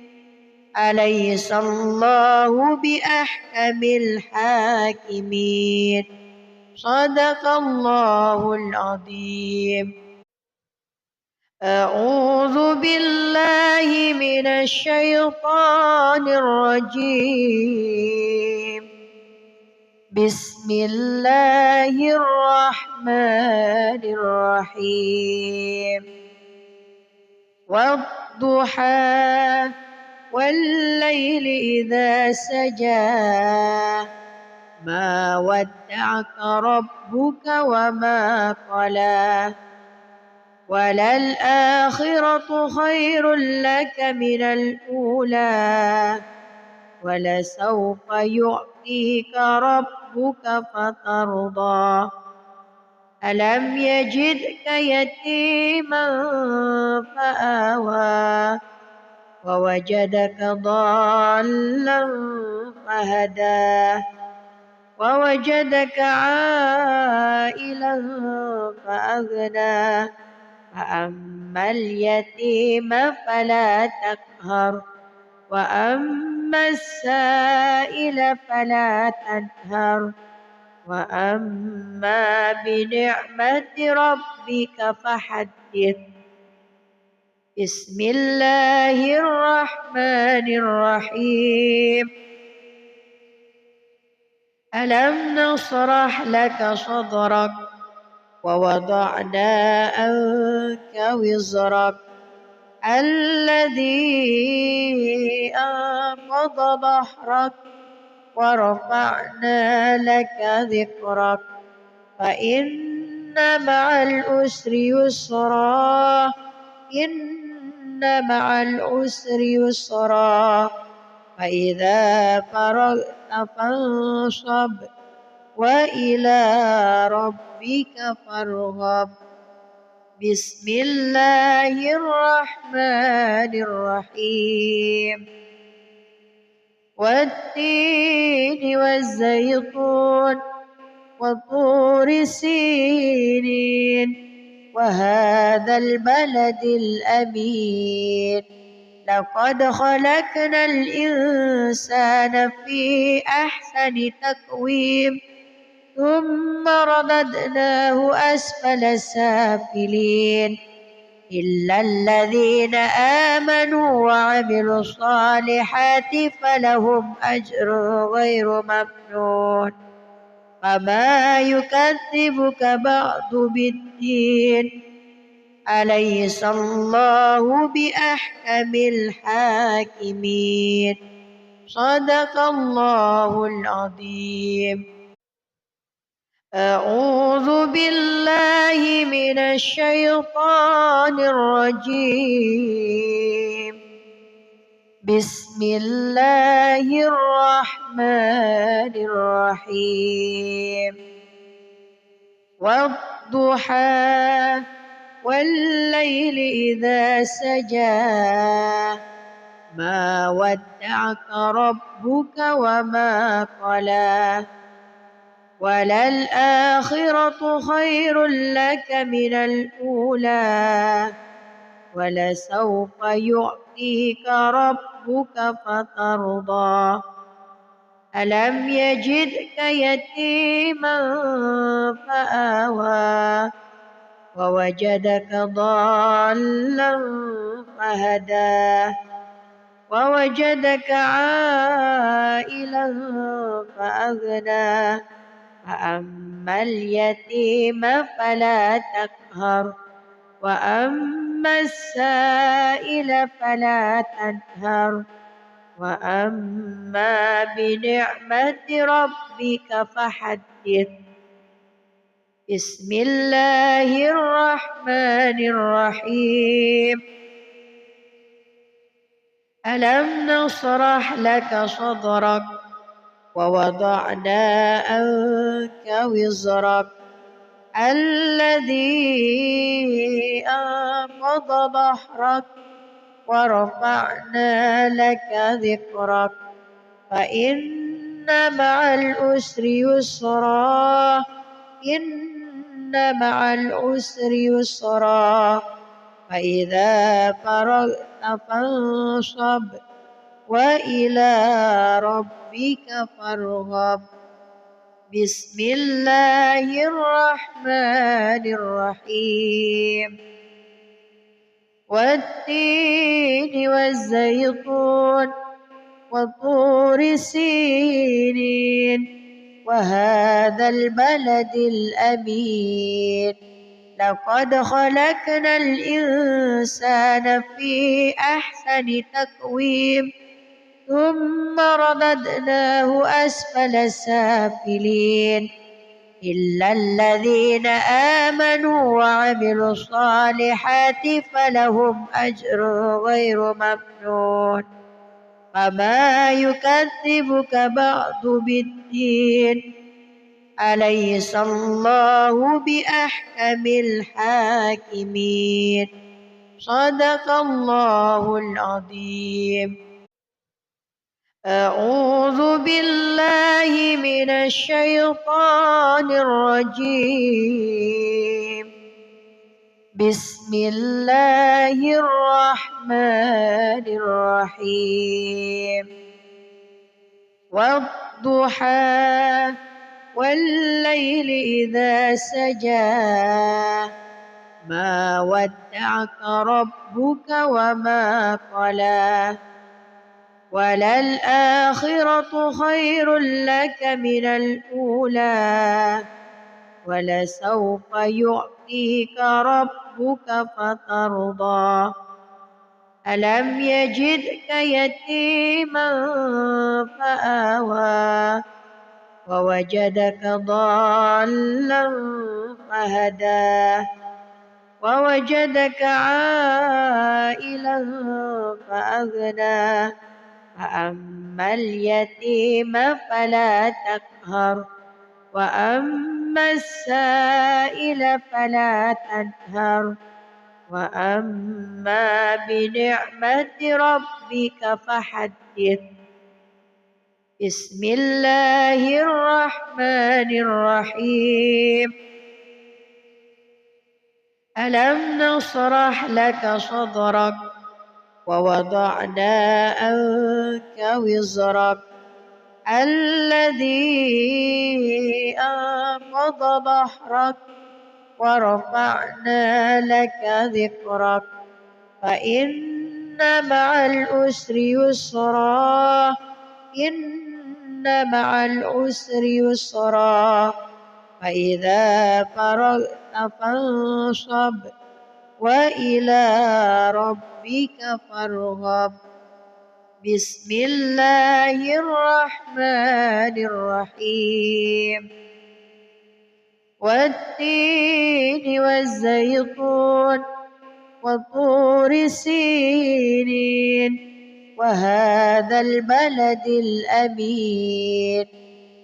أليس الله بأحكم الحاكمين. صدق الله العظيم. أعوذ بالله من الشيطان الرجيم. بسم الله الرحمن الرحيم. والضحى والليل إذا سجى ما ودعك ربك وما قلى وللآخرة خير لك من الأولى ولسوف يعطيك ربك فترضى ألم يجدك يتيما فآوى ووجدك ضالا فهدى ووجدك عائلا فأغنى فأما اليتيم فلا تقهر وأما السائل فلا تنهر وأما بنعمة ربك فحدث. بسم الله الرحمن الرحيم. ألم نشرح لك صدرك ووضعنا عنك وزرك الذي أنقض ظهرك ورفعنا لك ذكرك فإن مع العسر يسرا إن مع العسر يسرا فإذا فرغت فانصب وإلى ربك فارغب. بسم الله الرحمن الرحيم. والتين والزيتون وطور سينين وهذا البلد الأمين لقد خلقنا الإنسان في أحسن تقويم ثم رددناه أسفل سافلين إلا الذين آمنوا وعملوا الصالحات فلهم أجر غير ممنون. فما يكذبك بعد بالدين أليس الله بأحكم الحاكمين. صدق الله العظيم. أعوذ بالله من الشيطان الرجيم. بسم الله الرحمن الرحيم. والضحى والليل إذا سجى ما ودعك ربك وما قلى وللآخرة خير لك من الأولى ولسوف يعطيك ربك فترضى. ألم يجدك يتيما فآوى ووجدك ضالا فهدى ووجدك عائلا فأغنى فأما اليتيم فلا تقهر وأما السائل فلا تنهر وأما بنعمة ربك فحدث. بسم الله الرحمن الرحيم. ألم نشرح لك صدرك ووضعنا عنك وزرك الذي أنقض ظهرك ورفعنا لك ذكرك فإن مع العسر يسرا إن مع العسر يسرا فإذا فرغت فانصب وإلى ربك فارغب. بسم الله الرحمن الرحيم. والتين والزيتون وطور سينين وهذا البلد الأمين لقد خلقنا الإنسان في أحسن تقويم ثم رددناه أسفل سافلين إلا الذين آمنوا وعملوا الصالحات فلهم أجر غير ممنون. فما يكذبك بعد بالدين أليس الله بأحكم الحاكمين. صدق الله العظيم. أعوذ بالله من الشيطان الرجيم. بسم الله الرحمن الرحيم. والضحى والليل إذا سجى ما ودعك ربك وما قلى وللآخرة خير لك من الأولى ولسوف يعطيك ربك فترضى. ألم يجدك يتيما فآوى ووجدك ضالا فهدى ووجدك عائلا فأغنى فأما اليتيم فلا تقهر وأما السائل فلا تنهر وأما بنعمة ربك فحدث. بسم الله الرحمن الرحيم. ألم نشرح لك صدرك ووضعنا عنك وزرك الذي أنقض ظهرك ورفعنا لك ذكرك فإن مع العسر يسرا إن مع العسر يسرا فإذا فرغت فانصب وإلى ربك فارغب. بسم الله الرحمن الرحيم. والتين والزيتون وطور سينين وهذا البلد الأمين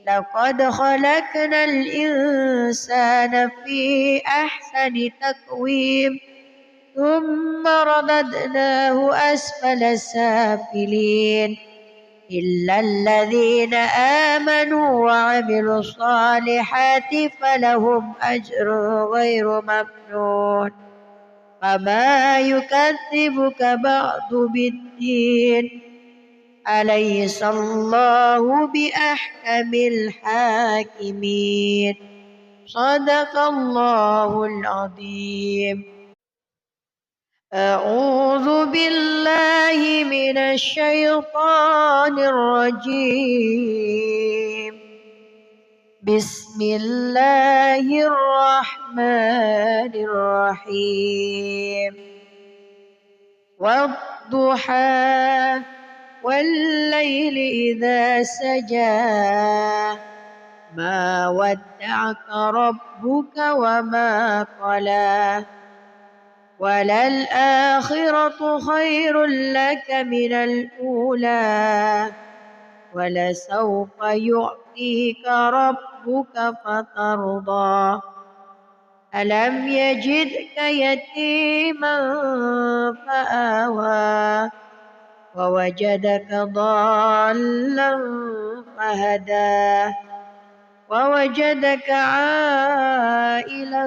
لقد خلقنا الإنسان في أحسن تقويم ثم رددناه أسفل سافلين إلا الذين آمنوا وعملوا الصالحات فلهم أجر غير ممنون. فما يكذبك بعد بالدين أليس الله بأحكم الحاكمين. صدق الله العظيم. أعوذ بالله من الشيطان الرجيم. بسم الله الرحمن الرحيم. والضحى والليل إذا سجى ما ودعك ربك وما قلى وللآخرة خير لك من الأولى ولسوف يعطيك ربك فترضى. ألم يجدك يتيما فآوى ووجدك ضالا فهدى ووجدك عائلا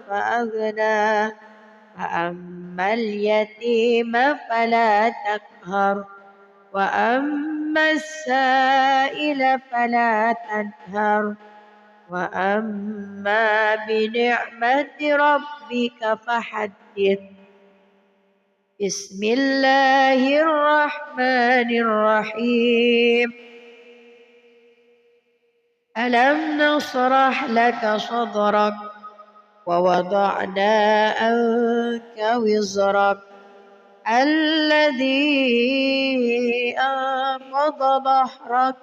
فأغنى فأما اليتيم فلا تقهر وأما السائل فلا تنهر وأما بنعمة ربك فحدث. بسم الله الرحمن الرحيم. ألم نشرح لك صدرك ووضعنا عنك وزرك الذي أنقض ظهرك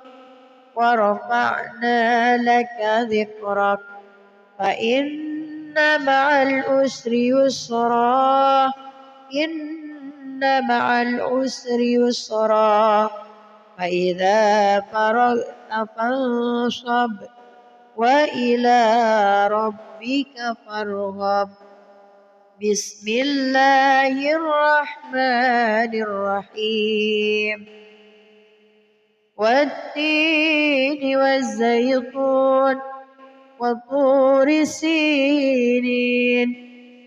ورفعنا لك ذكرك فإن مع العسر يسرا إن مع العسر يسرا فإذا فرغت فانصب وإلى ربك فارغب. بسم الله الرحمن الرحيم. والتين والزيتون وطور سينين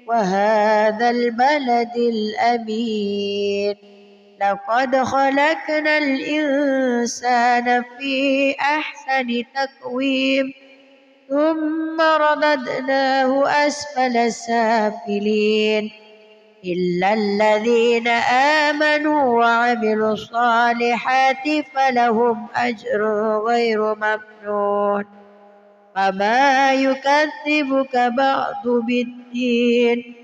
وهذا البلد الأمين لقد خلقنا الإنسان في أحسن تقويم ثم رددناه أسفل سافلين إلا الذين آمنوا وعملوا الصالحات فلهم أجر غير ممنون. فما يكذبك بعد بالدين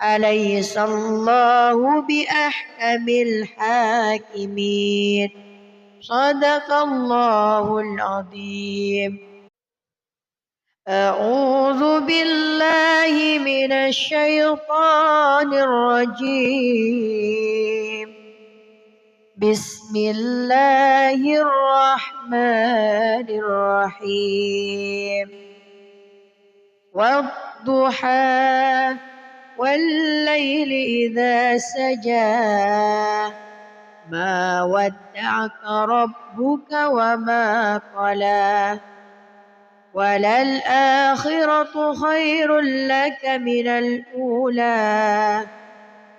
أليس الله بأحكم الحاكمين. صدق الله العظيم. أعوذ بالله من الشيطان الرجيم. بسم الله الرحمن الرحيم والضحى والليل إذا سجى ما ودعك ربك وما قلى وللآخرة خير لك من الأولى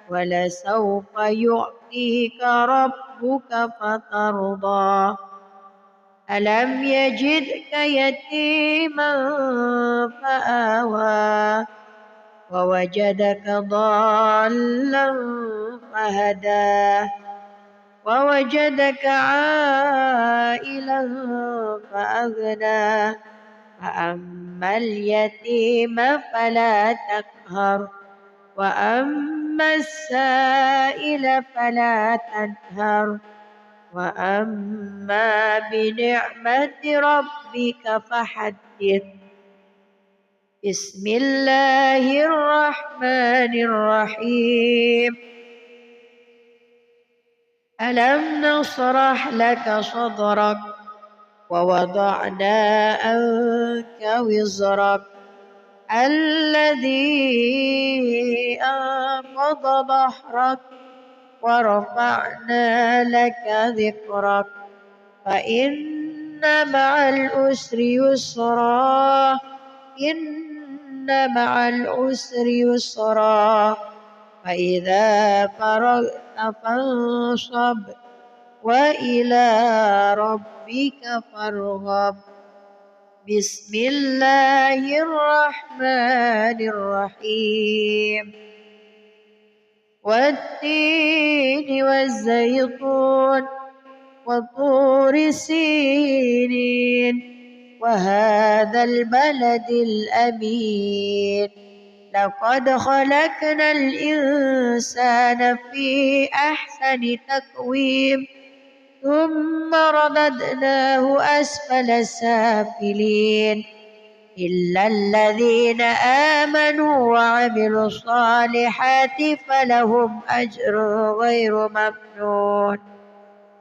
ولسوف يعطيك ربك فترضى ألم يجدك يتيما فآوى ووجدك ضالا فهدى ووجدك عائلا فأغنى فأما اليتيم فلا تقهر وأما السائل فلا تنهر وأما بنعمة ربك فحدث بسم الله الرحمن الرحيم ألم نشرح لك صدرك ووضعنا عنك وزرك الذي أنقض ظهرك ورفعنا لك ذكرك فإن مع العسر يسرا إن مع العسر يسرا فإذا فرغت فانصب وإلى ربك فارغب بسم الله الرحمن الرحيم والتين والزيتون وطور سينين وهذا البلد الأمين لقد خلقنا الإنسان في أحسن تقويم ثم رددناه أسفل سافلين إلا الذين آمنوا وعملوا الصالحات فلهم أجر غير ممنون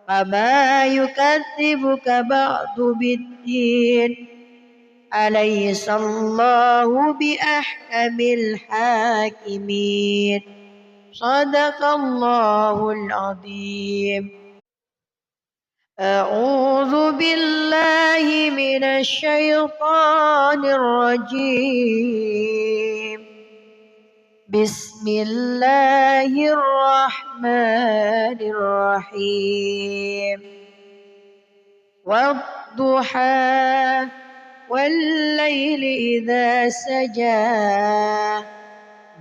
فما يكذبك بعد بالدين أليس الله بأحكم الحاكمين صدق الله العظيم أعوذ بالله من الشيطان الرجيم بسم الله الرحمن الرحيم والضحى والليل إذا سجى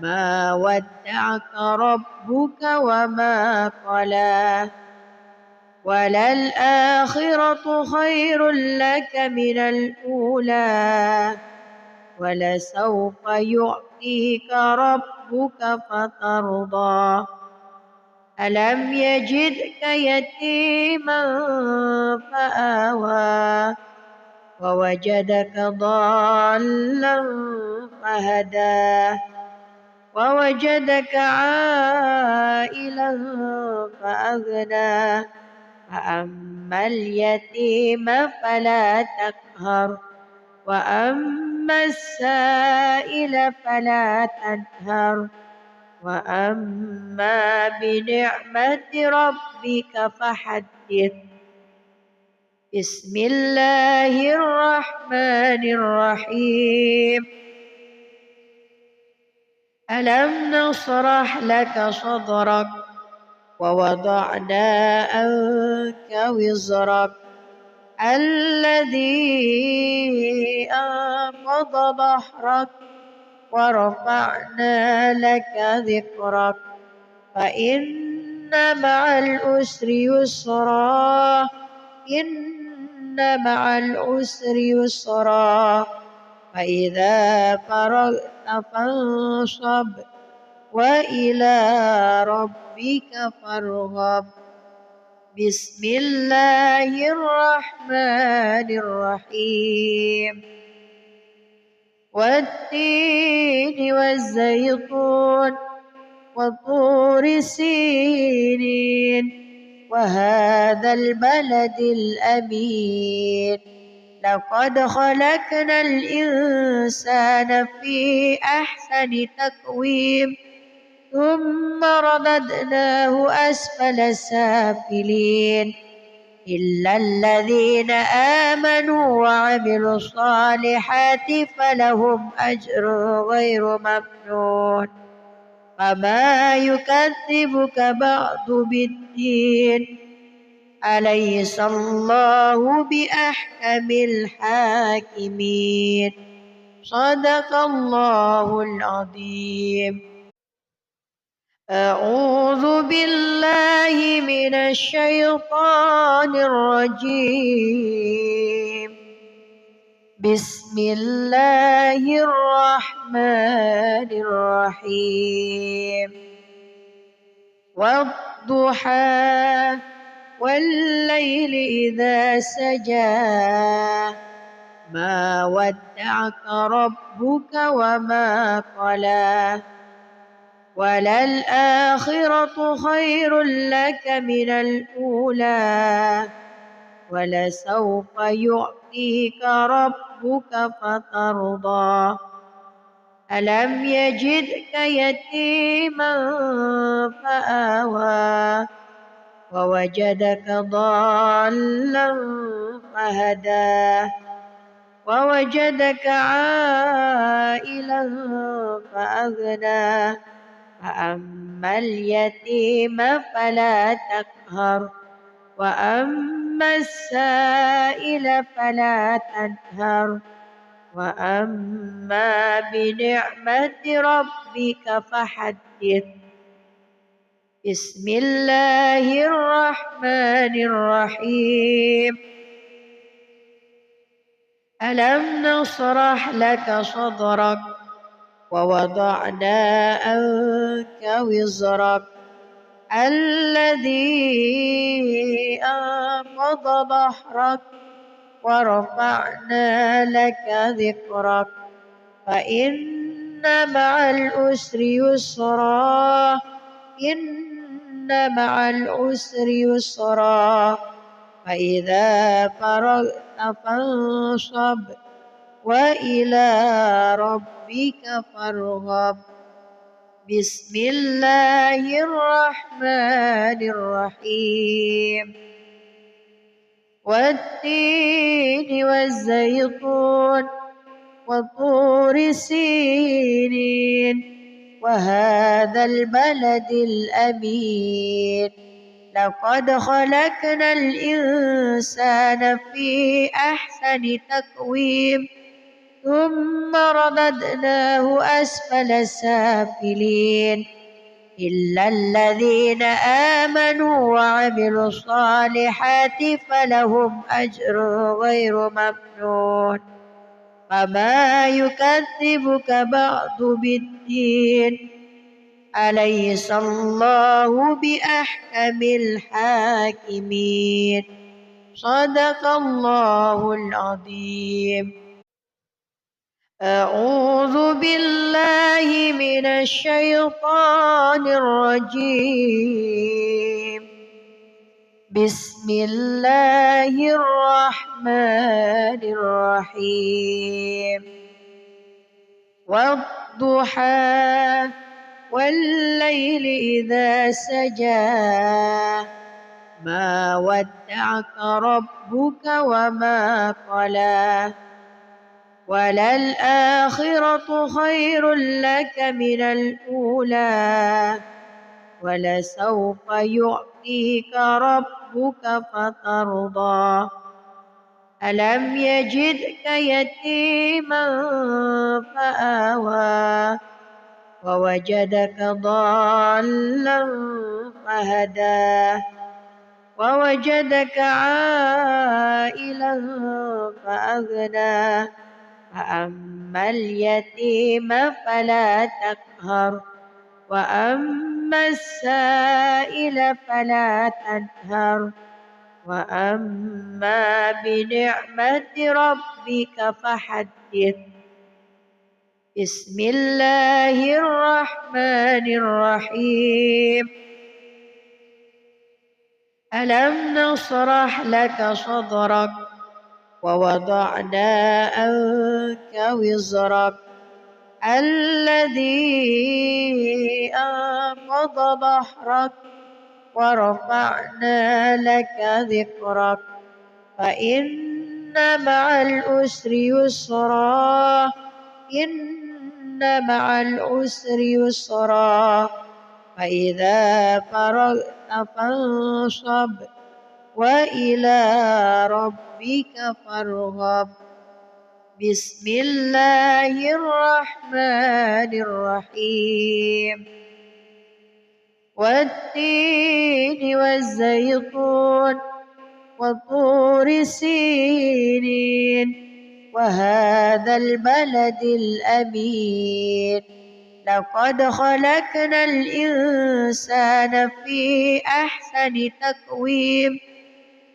ما ودعك ربك وما قلى وللآخرة خير لك من الأولى ولسوف يعطيك ربك فترضى ألم يجدك يتيما فآوى ووجدك ضالا فهدى ووجدك عائلا فأغنى فأما اليتيم فلا تقهر وأما السائل فلا تنهر وأما بنعمة ربك فحدث بسم الله الرحمن الرحيم ألم نشرح لك صدرك ووضعنا عنك وزرك الذي أنقض ظهرك ورفعنا لك ذكرك فإن مع العسر يسرا إن مع العسر يسرا فإذا فرغت فانصب وإلى ربك فارغب بسم الله الرحمن الرحيم والتين والزيتون وطور سينين وهذا البلد الأمين لقد خلقنا الإنسان في أحسن تقويم ثم رددناه أسفل سافلين إلا الذين آمنوا وعملوا الصالحات فلهم أجر غير ممنون فما يكذبك بعد بالدين أليس الله بأحكم الحاكمين صدق الله العظيم. أعوذ بالله من الشيطان الرجيم بسم الله الرحمن الرحيم والضحى والليل إذا سجى ما ودعك ربك وما قلى وللآخرة خير لك من الأولى ولسوف يعطيك ربك فترضى ألم يجدك يتيما فآوى ووجدك ضالا فهدى ووجدك عائلا فأغنى فأما اليتيم فلا تقهر وأما السائل فلا تنهر وأما بنعمة ربك فحدث. بسم الله الرحمن الرحيم ألم نشرح لك صدرك ووضعنا عنك وزرك الذي أنقض ظهرك ورفعنا لك ذكرك فإن مع العسر يسرا إن مع العسر يسرا فإذا فرغت فانصب وإلى ربك فارغب. بسم الله الرحمن الرحيم والتين والزيتون وطور سينين وهذا البلد الأمين لقد خلقنا الإنسان في أحسن تقويم ثم رددناه أسفل سافلين إلا الذين آمنوا وعملوا الصالحات فلهم أجر غير ممنون فما يكذبك بعد بالدين أليس الله بأحكم الحاكمين صدق الله العظيم. أعوذ بالله من الشيطان الرجيم بسم الله الرحمن الرحيم والضحى والليل إذا سجى ما ودعك ربك وما قلى وللآخرة خير لك من الأولى ولسوف يعطيك ربك فترضى ألم يجدك يتيما فآوى ووجدك ضالا فهدى ووجدك عائلا فأغنى فأما اليتيم فلا تقهر وأما السائل فلا تنهر وأما بنعمة ربك فحدث. بسم الله الرحمن الرحيم ألم نشرح لك صدرك ووضعنا عنك وزرك الذي أنقض ظهرك ورفعنا لك ذكرك فإن مع العسر يسرا إن مع العسر يسرا فإذا فرغت فانصب وإلى ربك فارغب بسم الله الرحمن الرحيم والتين والزيتون وطور سينين وهذا البلد الأمين لقد خلقنا الإنسان في أحسن تقويم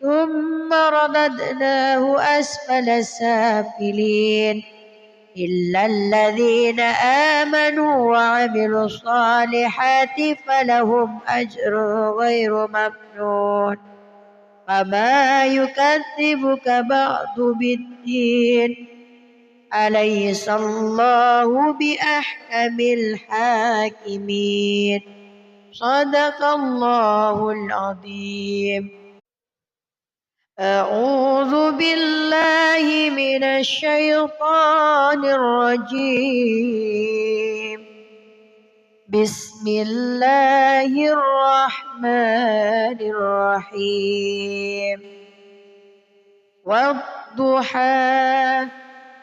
ثم رددناه أسفل سافلين إلا الذين آمنوا وعملوا الصالحات فلهم أجر غير ممنون فما يكذبك بعد بالدين أليس الله بأحكم الحاكمين صدق الله العظيم. أعوذ بالله من الشيطان الرجيم بسم الله الرحمن الرحيم والضحى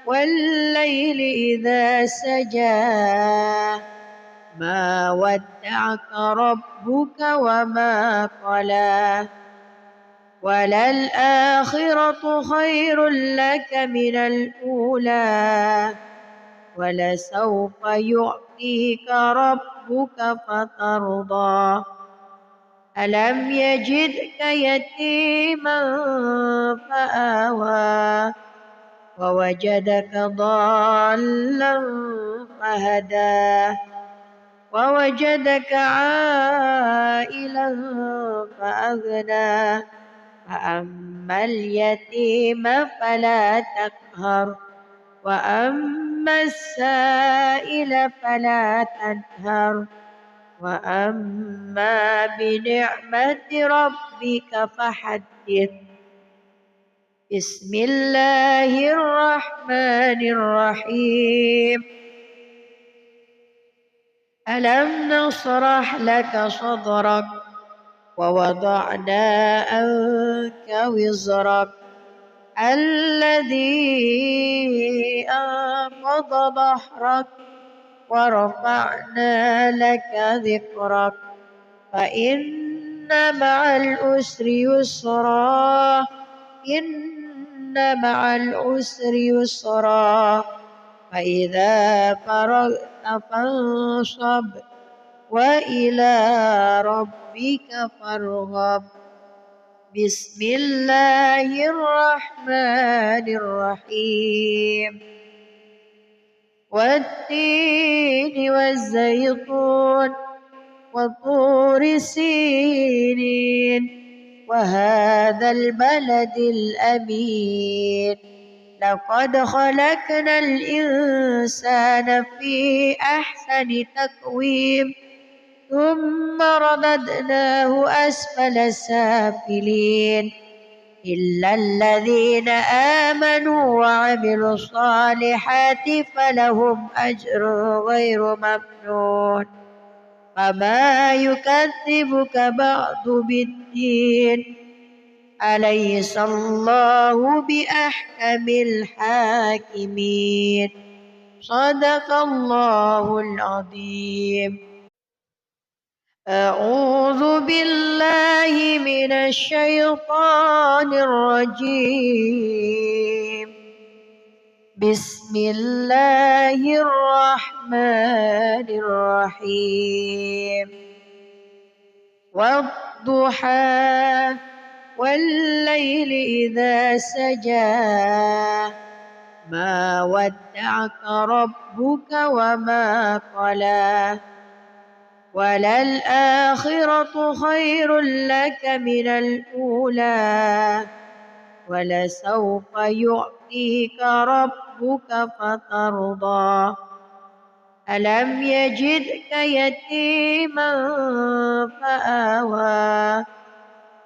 والليل إذا سجى ما ودعك ربك وما قلى وللآخرة خير لك من الأولى ولسوف يعطيك ربك فترضى ألم يجدك يتيما فآوى ووجدك ضالا فهدى ووجدك عائلا فأغنى فأما اليتيم فلا تقهر وأما السائل فلا تنهر وأما بنعمة ربك فحدث بسم الله الرحمن الرحيم ألم نشرح لك صدرك ووضعنا عنك وزرك الذي أنقض ظهرك ورفعنا لك ذكرك فإن مع العسر يسرا إن مع العسر يسرا فإذا فرغت فانصب وإلى ربك فارغب بسم الله الرحمن الرحيم والتين والزيتون وطور سينين وهذا البلد الأمين لقد خلقنا الإنسان في أحسن تقويم ثم رددناه أسفل سافلين إلا الذين آمنوا وعملوا الصالحات فلهم أجر غير ممنون فما يكذبك بعد بالدين أليس الله بأحكم الحاكمين صدق الله العظيم. أعوذ بالله من الشيطان الرجيم بسم الله الرحمن الرحيم والضحى والليل إذا سجى ما ودعك ربك وما قلى وللآخرة خير لك من الأولى ولسوف يعطيك ربك فترضى ألم يجدك يتيما فآوى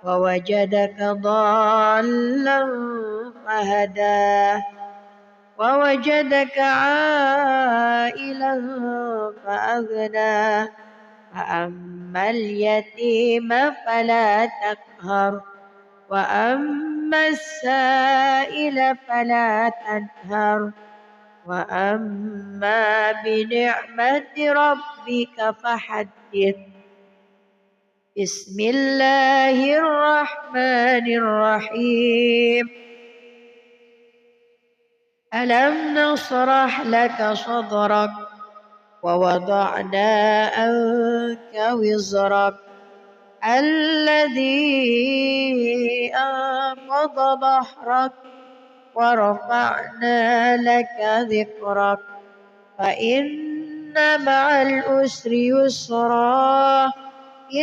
ووجدك ضالا فهدى ووجدك عائلا فأغنى فأما اليتيم فلا تقهر وأما السائل فلا تنهر وأما بنعمة ربك فحدث بسم الله الرحمن الرحيم ألم نشرح لك صدرك ووضعنا عنك وزرك الذي أنقض ظهرك ورفعنا لك ذكرك فإن مع العسر يسرا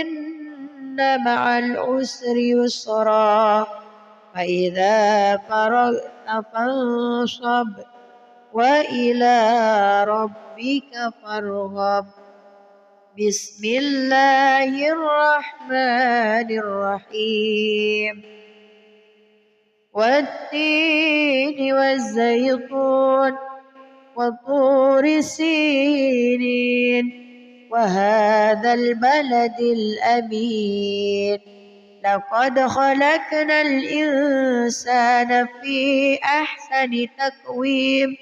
إن مع العسر يسرا فإذا فرغت فانصب وإلى ربك فارغب بسم الله الرحمن الرحيم والتين والزيتون وطور سينين وهذا البلد الأمين لقد خلقنا الإنسان في أحسن تقويم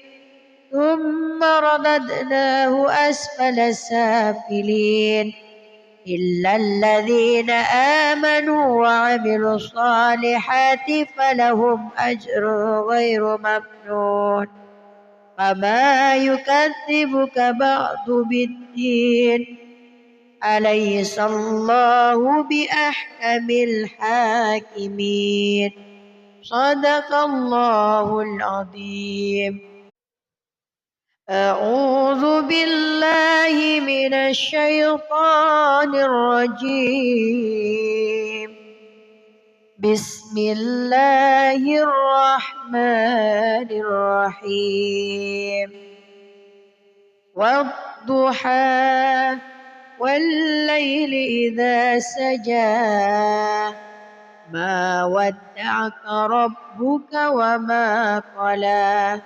ثم رددناه أسفل سافلين إلا الذين آمنوا وعملوا الصالحات فلهم أجر غير ممنون فما يكذبك بعد بالدين أليس الله بأحكم الحاكمين صدق الله العظيم أعوذ بالله من الشيطان الرجيم بسم الله الرحمن الرحيم والضحى والليل إذا سجى ما ودعك ربك وما قلى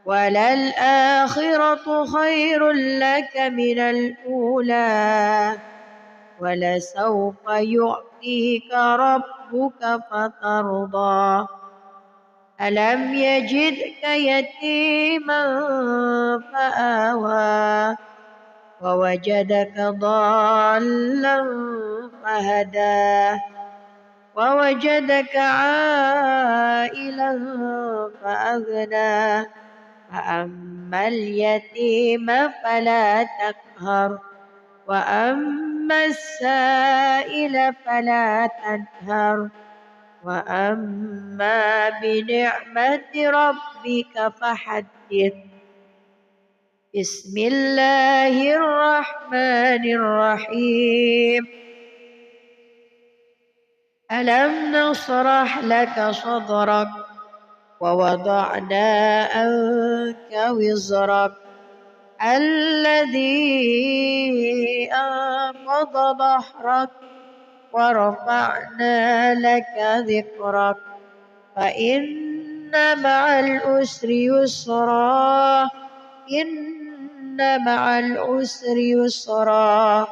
وللآخرة خير لك من الأولى ولسوف يعطيك ربك فترضى ألم يجدك يتيما فآوى ووجدك ضالا فهدى ووجدك عائلا فأغنى فأما اليتيم فلا تقهر وأما السائل فلا تنهر وأما بنعمة ربك فحدث بسم الله الرحمن الرحيم ألم نشرح لك صدرك ووضعنا عنك وزرك الذي أنقض ظهرك ورفعنا لك ذكرك فإن مع العسر يسرا إن مع العسر يسرا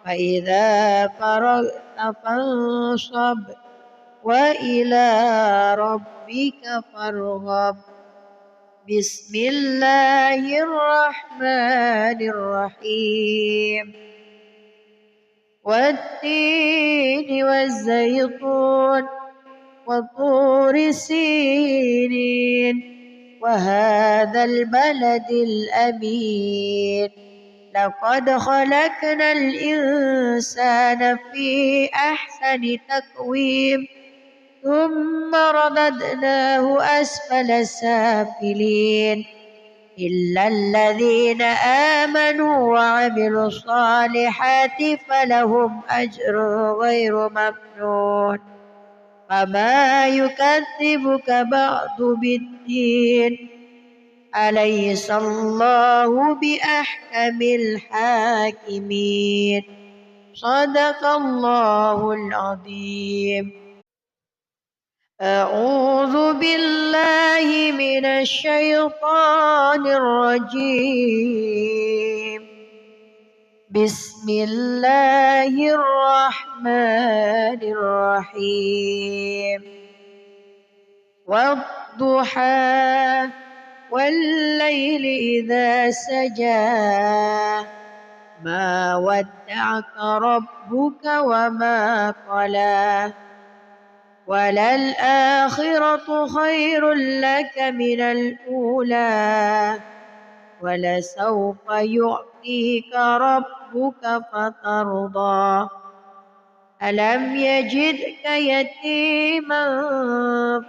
فإذا فرغت فانصب وإلى ربك فارغب بسم الله الرحمن الرحيم والتين والزيتون وطور سينين وهذا البلد الأمين لقد خلقنا الإنسان في أحسن تقويم ثم رددناه أسفل سافلين إلا الذين آمنوا وعملوا الصالحات فلهم أجر غير ممنون فما يكذبك بعد بالدين أليس الله بأحكم الحاكمين صدق الله العظيم. أعوذ بالله من الشيطان الرجيم. بسم الله الرحمن الرحيم. والضحى والليل إذا سجى ما ودعك ربك وما قلى وللآخرة خير لك من الأولى ولسوف يعطيك ربك فترضى ألم يجدك يتيما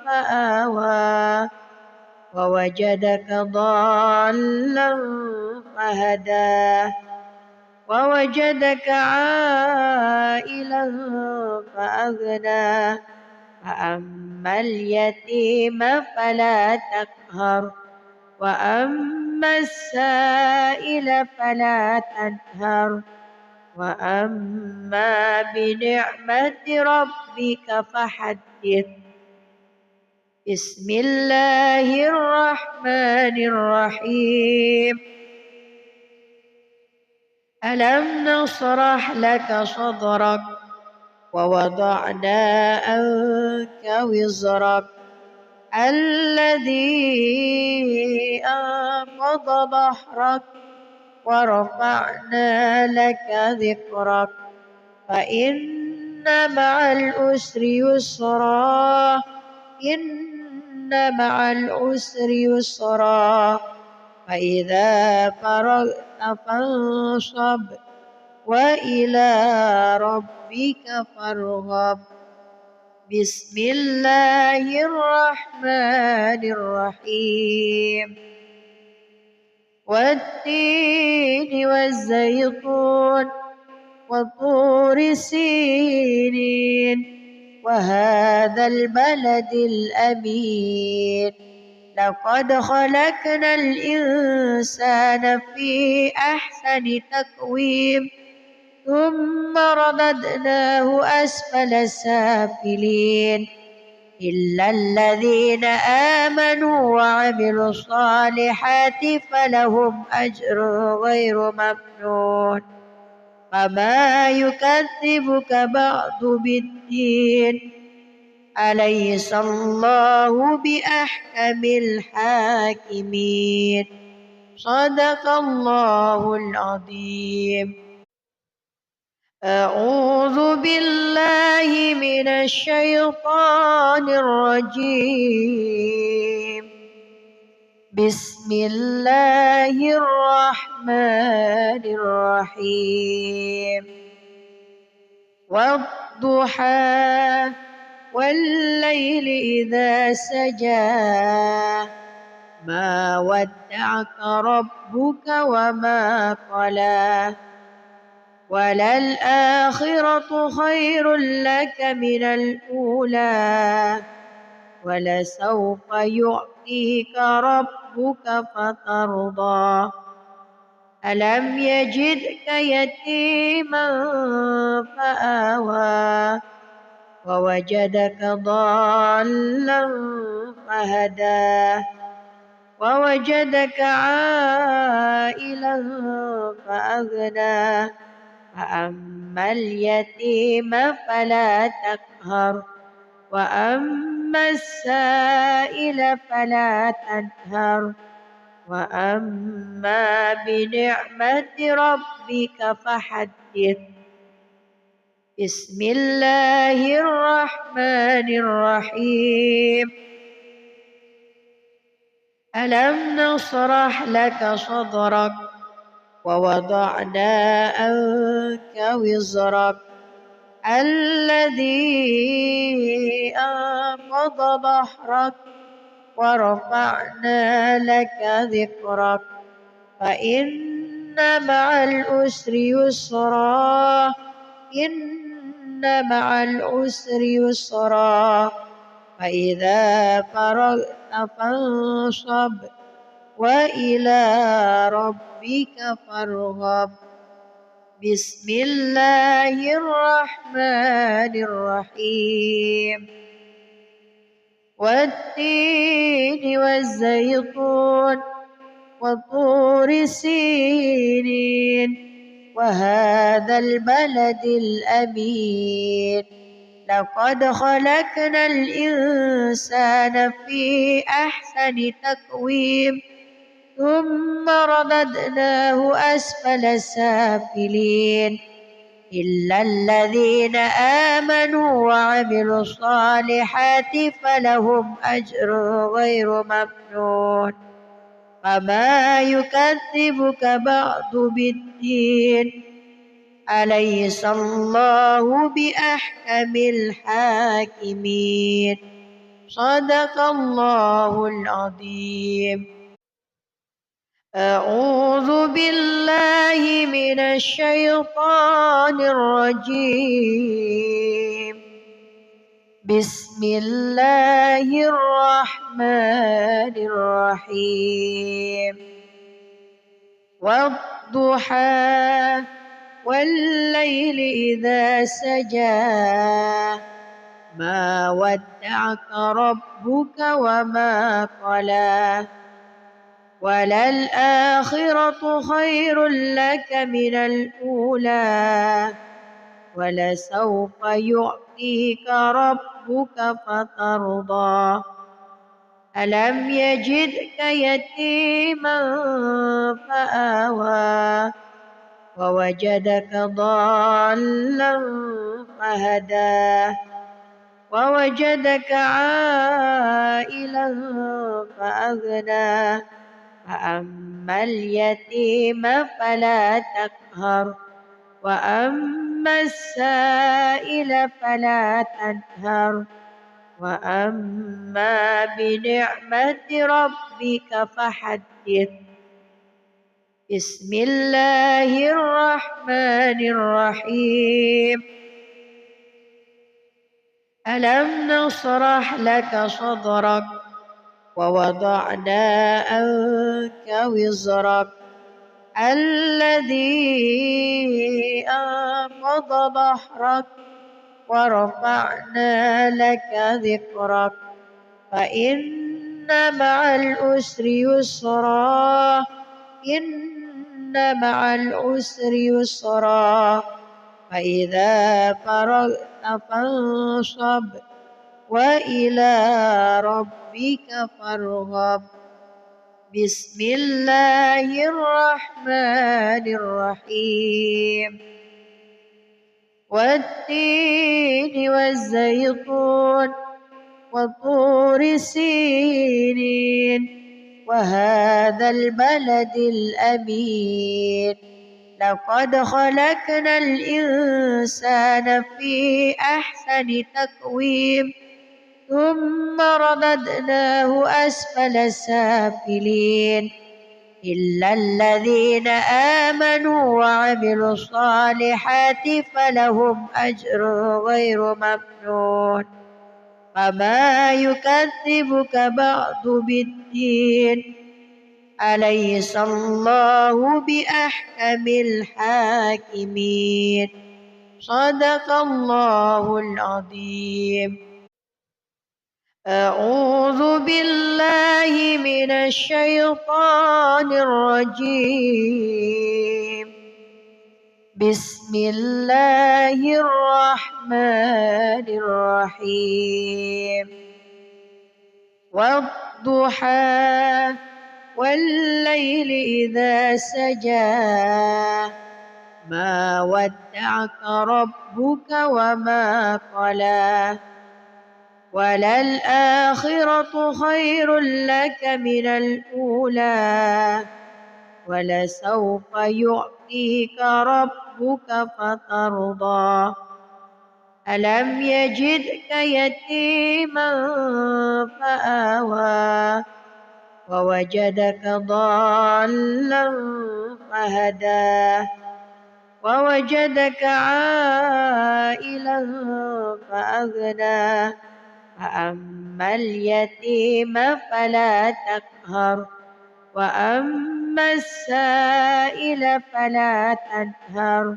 فآوى ووجدك ضالا فهدى ووجدك عائلا فأغنى فأما اليتيم فلا تقهر وأما السائل فلا تنهر وأما بنعمة ربك فحدث. بسم الله الرحمن الرحيم. ألم نشرح لك صدرك ووضعنا عنك وزرك الذي أنقض ظهرك ورفعنا لك ذكرك فإن مع العسر يسرا إن مع العسر يسرا فإذا فرغت فانصب وإلى ربك فارغب. بسم الله الرحمن الرحيم. والتين والزيتون وطور سينين وهذا البلد الأمين لقد خلقنا الإنسان في أحسن تقويم ثم رددناه أسفل سافلين إلا الذين آمنوا وعملوا الصالحات فلهم أجر غير ممنون فما يكذبك بعد بالدين أليس الله بأحكم الحاكمين صدق الله العظيم. أعوذ بالله من الشيطان الرجيم. بسم الله الرحمن الرحيم. والضحى والليل إذا سجى ما ودعك ربك وما قلى وللآخرة خير لك من الأولى ولسوف يعطيك ربك فترضى ألم يجدك يتيما فآوى ووجدك ضالا فهدى ووجدك عائلا فأغنى فأما اليتيم فلا تقهر وأما السائل فلا تنهر وأما بنعمة ربك فحدث. بسم الله الرحمن الرحيم. ألم نشرح لك صدرك ووضعنا عنك وزرك الذي أنقض ظهرك ورفعنا لك ذكرك فإن مع العسر يسرا إن مع العسر يسرا فإذا فرغت فانصب وإلى ربك فارغب بسم الله الرحمن الرحيم والتين والزيتون وطور سينين وهذا البلد الأمين لقد خلقنا الإنسان في أحسن تقويم ثم رددناه أسفل سافلين إلا الذين آمنوا وعملوا الصالحات فلهم أجر غير ممنون فما يكذبك بعد بالدين أليس الله بأحكم الحاكمين صدق الله العظيم أعوذ بالله من الشيطان الرجيم بسم الله الرحمن الرحيم والضحى والليل إذا سجى ما ودعك ربك وما قلى وللآخرة خير لك من الأولى ولسوف يعطيك ربك فترضى ألم يجدك يتيما فآوى ووجدك ضالا فهدى ووجدك عائلا فأغنى فأما اليتيم فلا تقهر وأما السائل فلا تنهر وأما بنعمة ربك فحدث بسم الله الرحمن الرحيم ألم نشرح لك صدرك ووضعنا عنك وزرك الذي أنقض ظهرك ورفعنا لك ذكرك فإن مع العسر يسرا إن مع العسر يسرا فإذا فرغت فانصب وإلى ربك فارغب بسم الله الرحمن الرحيم والتين والزيتون وطور سينين وهذا البلد الأمين لقد خلقنا الإنسان في أحسن تقويم ثم رددناه أسفل سافلين إلا الذين آمنوا وعملوا الصالحات فلهم أجر غير ممنون فما يكذبك بعد بالدين أليس الله بأحكم الحاكمين صدق الله العظيم أعوذ بالله من الشيطان الرجيم بسم الله الرحمن الرحيم والضحى والليل إذا سجى ما ودعك ربك وما قلى وللآخرة خير لك من الأولى ولسوف يعطيك ربك فترضى ألم يجدك يتيما فآوى ووجدك ضالا فهدى ووجدك عائلا فأغنى فأما اليتيم فلا تقهر وأما السائل فلا تنهر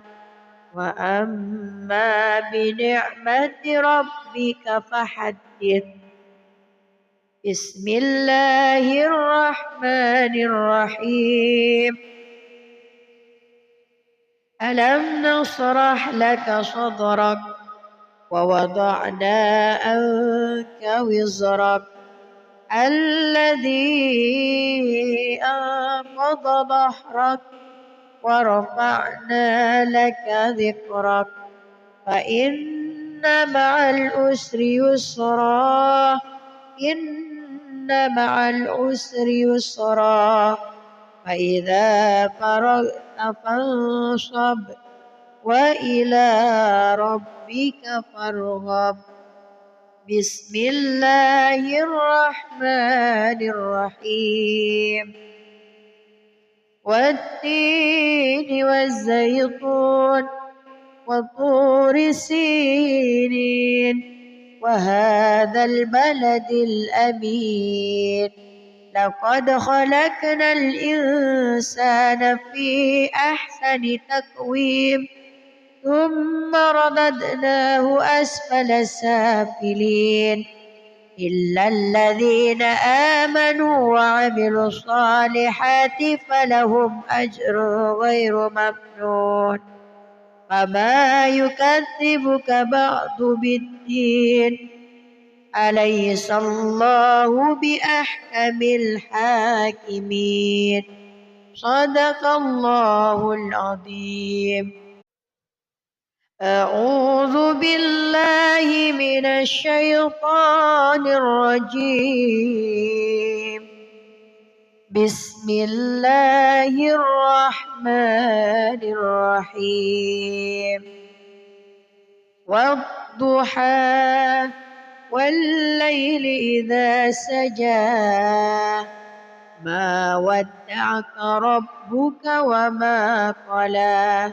وأما بنعمة ربك فحدث. بسم الله الرحمن الرحيم. ألم نشرح لك صدرك ووضعنا عنك وزرك الذي أنقض ظهرك ورفعنا لك ذكرك فإن مع العسر يسرا إن مع العسر يسرا فإذا فرغت فانصب وإلى ربك فارغب. بسم الله الرحمن الرحيم. والتين والزيتون وطور سينين وهذا البلد الأمين لقد خلقنا الإنسان في أحسن تقويم ثم رددناه أسفل سافلين إلا الذين آمنوا وعملوا الصالحات فلهم أجر غير ممنون. فما يكذبك بعد بالدين أليس الله بأحكم الحاكمين. صدق الله العظيم. أعوذ بالله من الشيطان الرجيم. بسم الله الرحمن الرحيم. والضحى والليل إذا سجى ما ودعك ربك وما قلى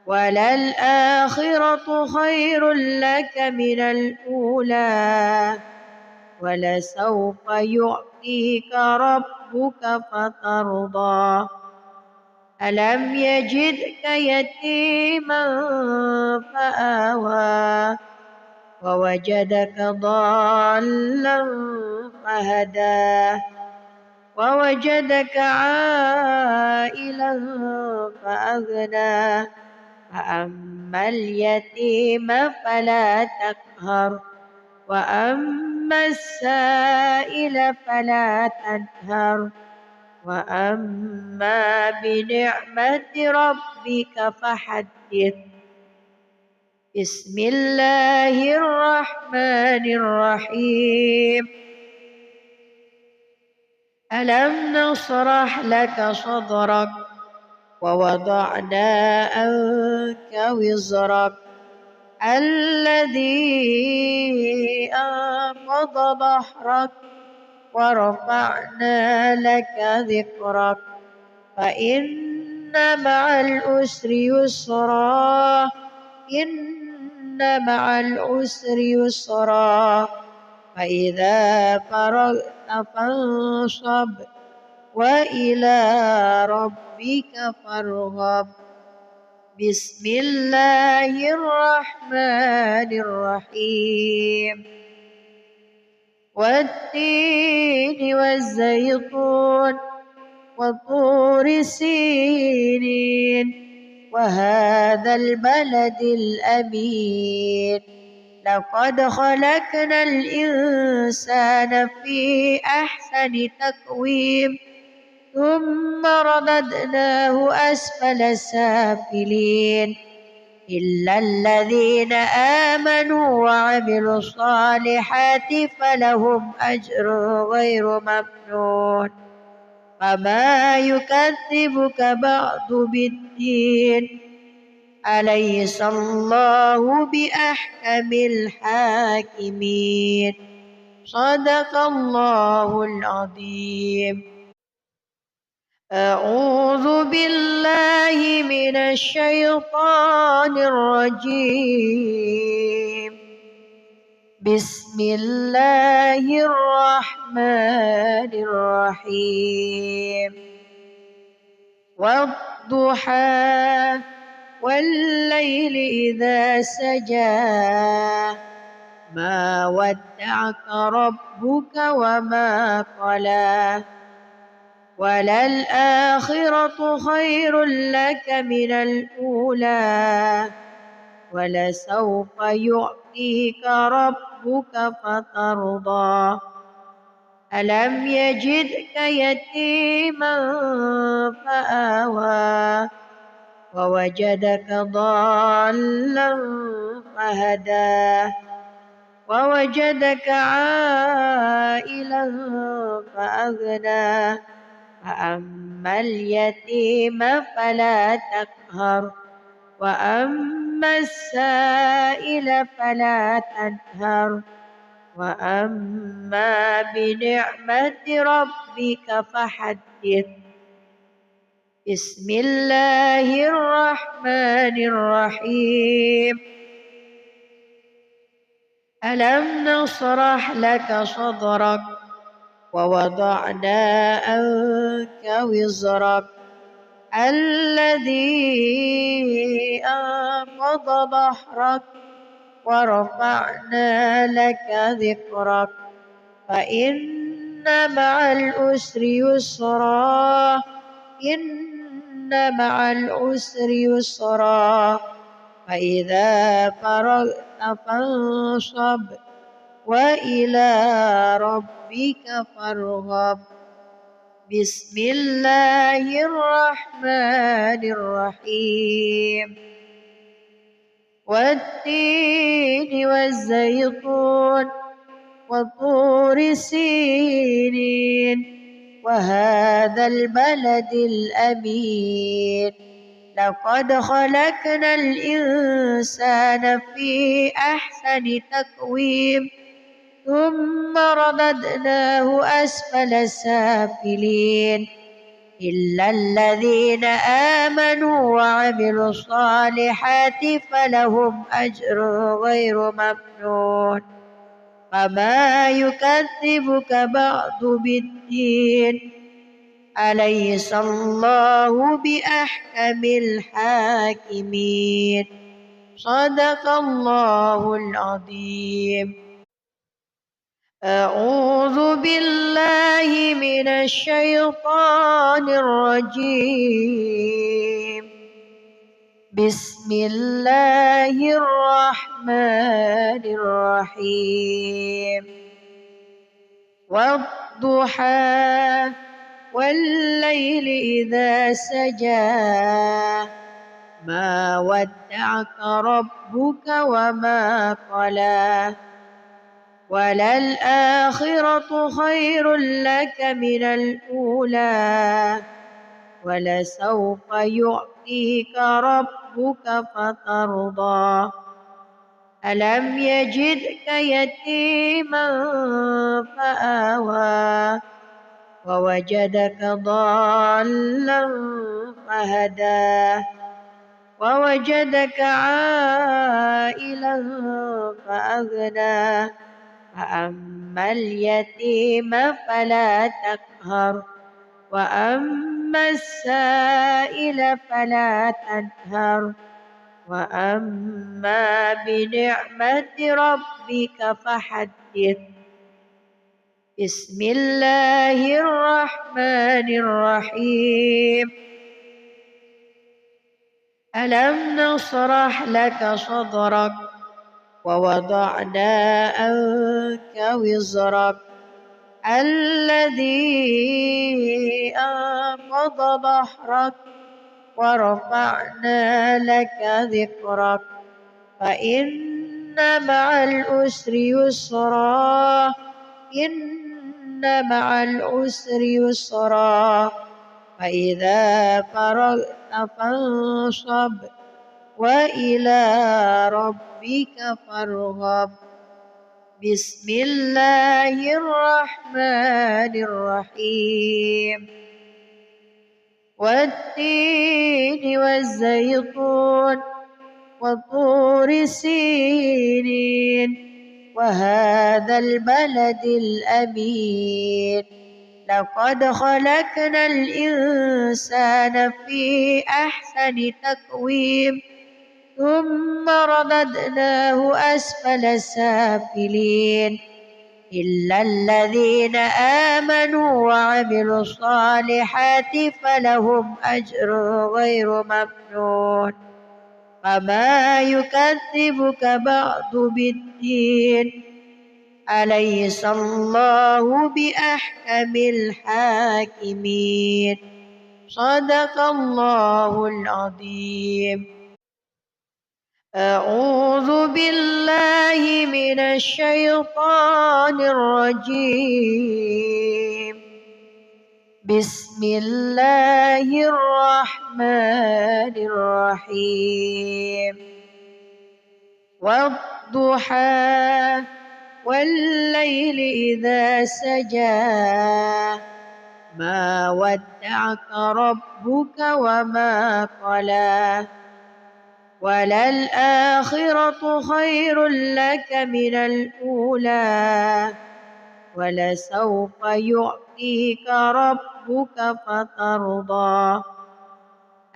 وللآخرة خير لك من الأولى ولسوف يعطيك ربك فترضى. ألم يجدك يتيما فآوى ووجدك ضالا فهدى ووجدك عائلا فأغنى فأما اليتيم فلا تقهر وأما السائل فلا تنهر وأما بنعمة ربك فحدث. بسم الله الرحمن الرحيم. ألم نشرح لك صدرك ووضعنا عنك وزرك الذي أنقض ظهرك ورفعنا لك ذكرك فإن مع العسر يسرا إن مع العسر يسرا فإذا فرغت فانصب وإلى ربك فارغب. بسم الله الرحمن الرحيم. والتين والزيتون وطور سينين وهذا البلد الأمين لقد خلقنا الإنسان في أحسن تقويم ثم رددناه أسفل سافلين إلا الذين آمنوا وعملوا الصالحات فلهم أجر غير ممنون. فما يكذبك بعد بالدين أليس الله بأحكم الحاكمين. صدق الله العظيم. أعوذ بالله من الشيطان الرجيم. بسم الله الرحمن الرحيم. والضحى والليل إذا سجى ما ودعك ربك وما قلى وللآخرة خير لك من الأولى ولسوف يعطيك ربك فترضى ألم يجدك يتيما فآوى ووجدك ضالا فهدى ووجدك عائلا فأغنى فأما اليتيم فلا تقهر وأما السائل فلا تنهر وأما بنعمة ربك فحدث. بسم الله الرحمن الرحيم. ألم نشرح لك صدرك ووضعنا عنك وزرك الذي أنقض ظهرك ورفعنا لك ذكرك فإن مع العسر يسرا إن مع العسر يسرا فإذا فرغت فانصب وإلى ربك فارغب. بسم الله الرحمن الرحيم. والتين والزيتون وطور سينين وهذا البلد الأمين لقد خلقنا الإنسان في أحسن تقويم ثم رددناه أسفل سافلين إلا الذين آمنوا وعملوا الصالحات فلهم أجر غير ممنون فما يكذبك بعد بالدين أليس الله بأحكم الحاكمين. صدق الله العظيم. أعوذ بالله من الشيطان الرجيم. بسم الله الرحمن الرحيم. والضحى والليل إذا سجى ما ودعك ربك وما قلى وللآخرة خير لك من الأولى ولسوف يعطيك ربك فترضى ألم يجدك يتيما فآوى ووجدك ضالا فهدى ووجدك عائلا فأغنى فأما اليتيم فلا تقهر وأما السائل فلا تنهر وأما بنعمة ربك فحدث. بسم الله الرحمن الرحيم. ألم نشرح لك صدرك ووضعنا عنك وزرك الذي أنقض ظهرك ورفعنا لك ذكرك فإن مع العسر يسرا إن مع العسر يسرا فإذا فرغت فانصب وإلى ربك فارغب. بسم الله الرحمن الرحيم. والتين والزيتون وطور سينين وهذا البلد الأمين. لقد خلقنا الإنسان في أحسن تقويم ثم رددناه أسفل سافلين إلا الذين آمنوا وعملوا الصالحات فلهم أجر غير ممنون. فما يكذبك بعد بالدين أليس الله بأحكم الحاكمين. صدق الله العظيم. أعوذ بالله من الشيطان الرجيم. بسم الله الرحمن الرحيم. والضحى والليل إذا سجى ما ودعك ربك وما قلى وللآخرة خير لك من الأولى ولسوف يعطيك ربك فترضى.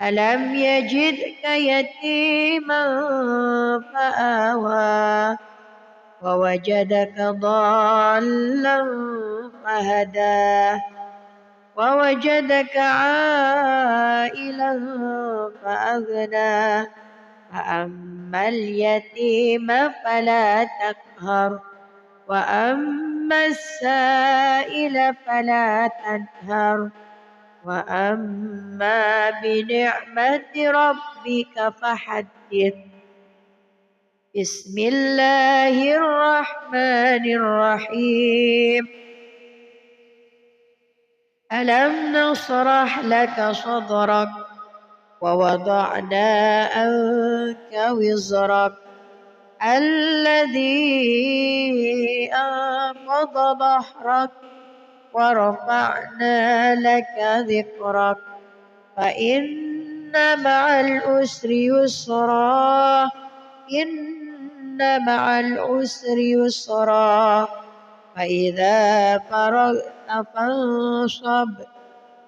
ألم يجدك يتيما فآوى ووجدك ضالا فهدى ووجدك عائلا فأغنى. فأما اليتيم فلا تقهر وأما السائل فلا تنهر وأما بنعمة ربك فحدث. بسم الله الرحمن الرحيم. ألم نشرح لك صدرك ووضعنا عنك وزرك الذي أنقض ظهرك ورفعنا لك ذكرك فإن مع العسر يسرا إن مع العسر يسرا فإذا فرغت فانصب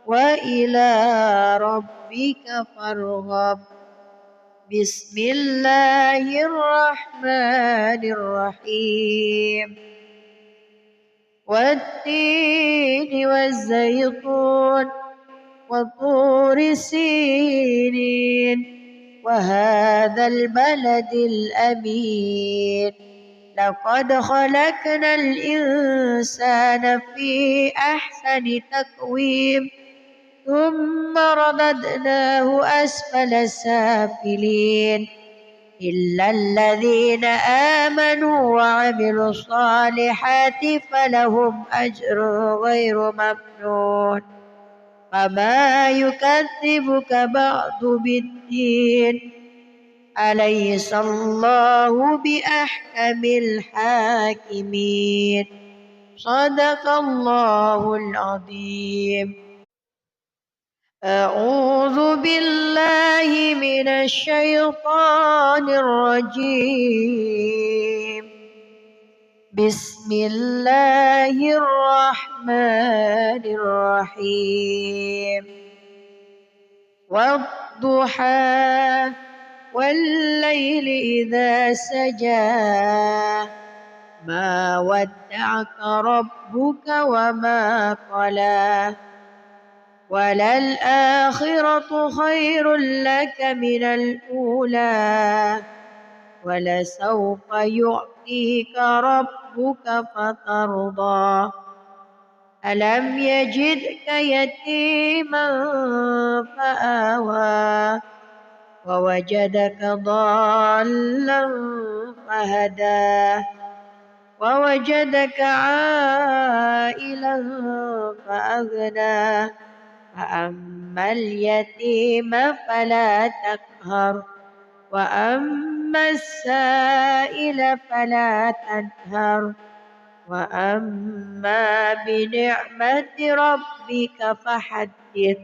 وإلى ربك فارغب. بسم الله الرحمن الرحيم. والتين والزيتون وطور سينين وهذا البلد الأمين. لقد خلقنا الإنسان في أحسن تقويم ثم رددناه أسفل سافلين إلا الذين آمنوا وعملوا الصالحات فلهم أجر غير ممنون. فما يكذبك بعد بالدين أليس الله بأحكم الحاكمين. صدق الله العظيم. أعوذ بالله من الشيطان الرجيم. بسم الله الرحمن الرحيم. والضحى والليل إذا سجى ما ودعك ربك وما قلى وللآخرة خير لك من الأولى ولسوف يعطيك ربك فترضى. ألم يجدك يتيما فآوى ووجدك ضالا فهدى ووجدك عائلا فأغنى. فأما اليتيم فلا تقهر وأما السائل فلا تنهر وأما بنعمة ربك فحدث.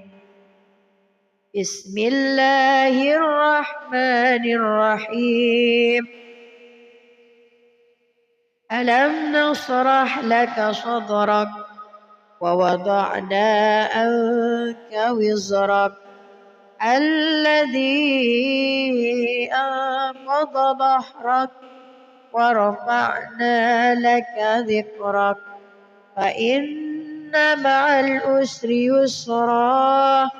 بسم الله الرحمن الرحيم. ألم نشرح لك صدرك ووضعنا عنك وزرك الذي أنقض ظهرك ورفعنا لك ذكرك فإن مع العسر يسرا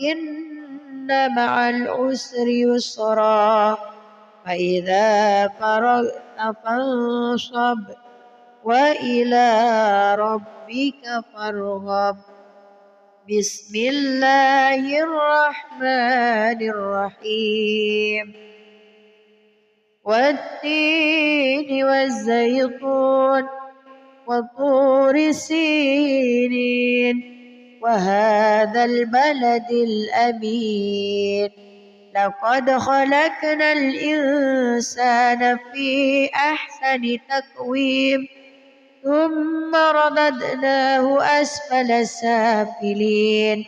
إن مع العسر يسرا فإذا فرغت فانصب وإلى ربك فارغب. بسم الله الرحمن الرحيم. والتين والزيتون وطور سينين وهذا البلد الأمين لقد خلقنا الإنسان في أحسن تقويم ثم رددناه أسفل سافلين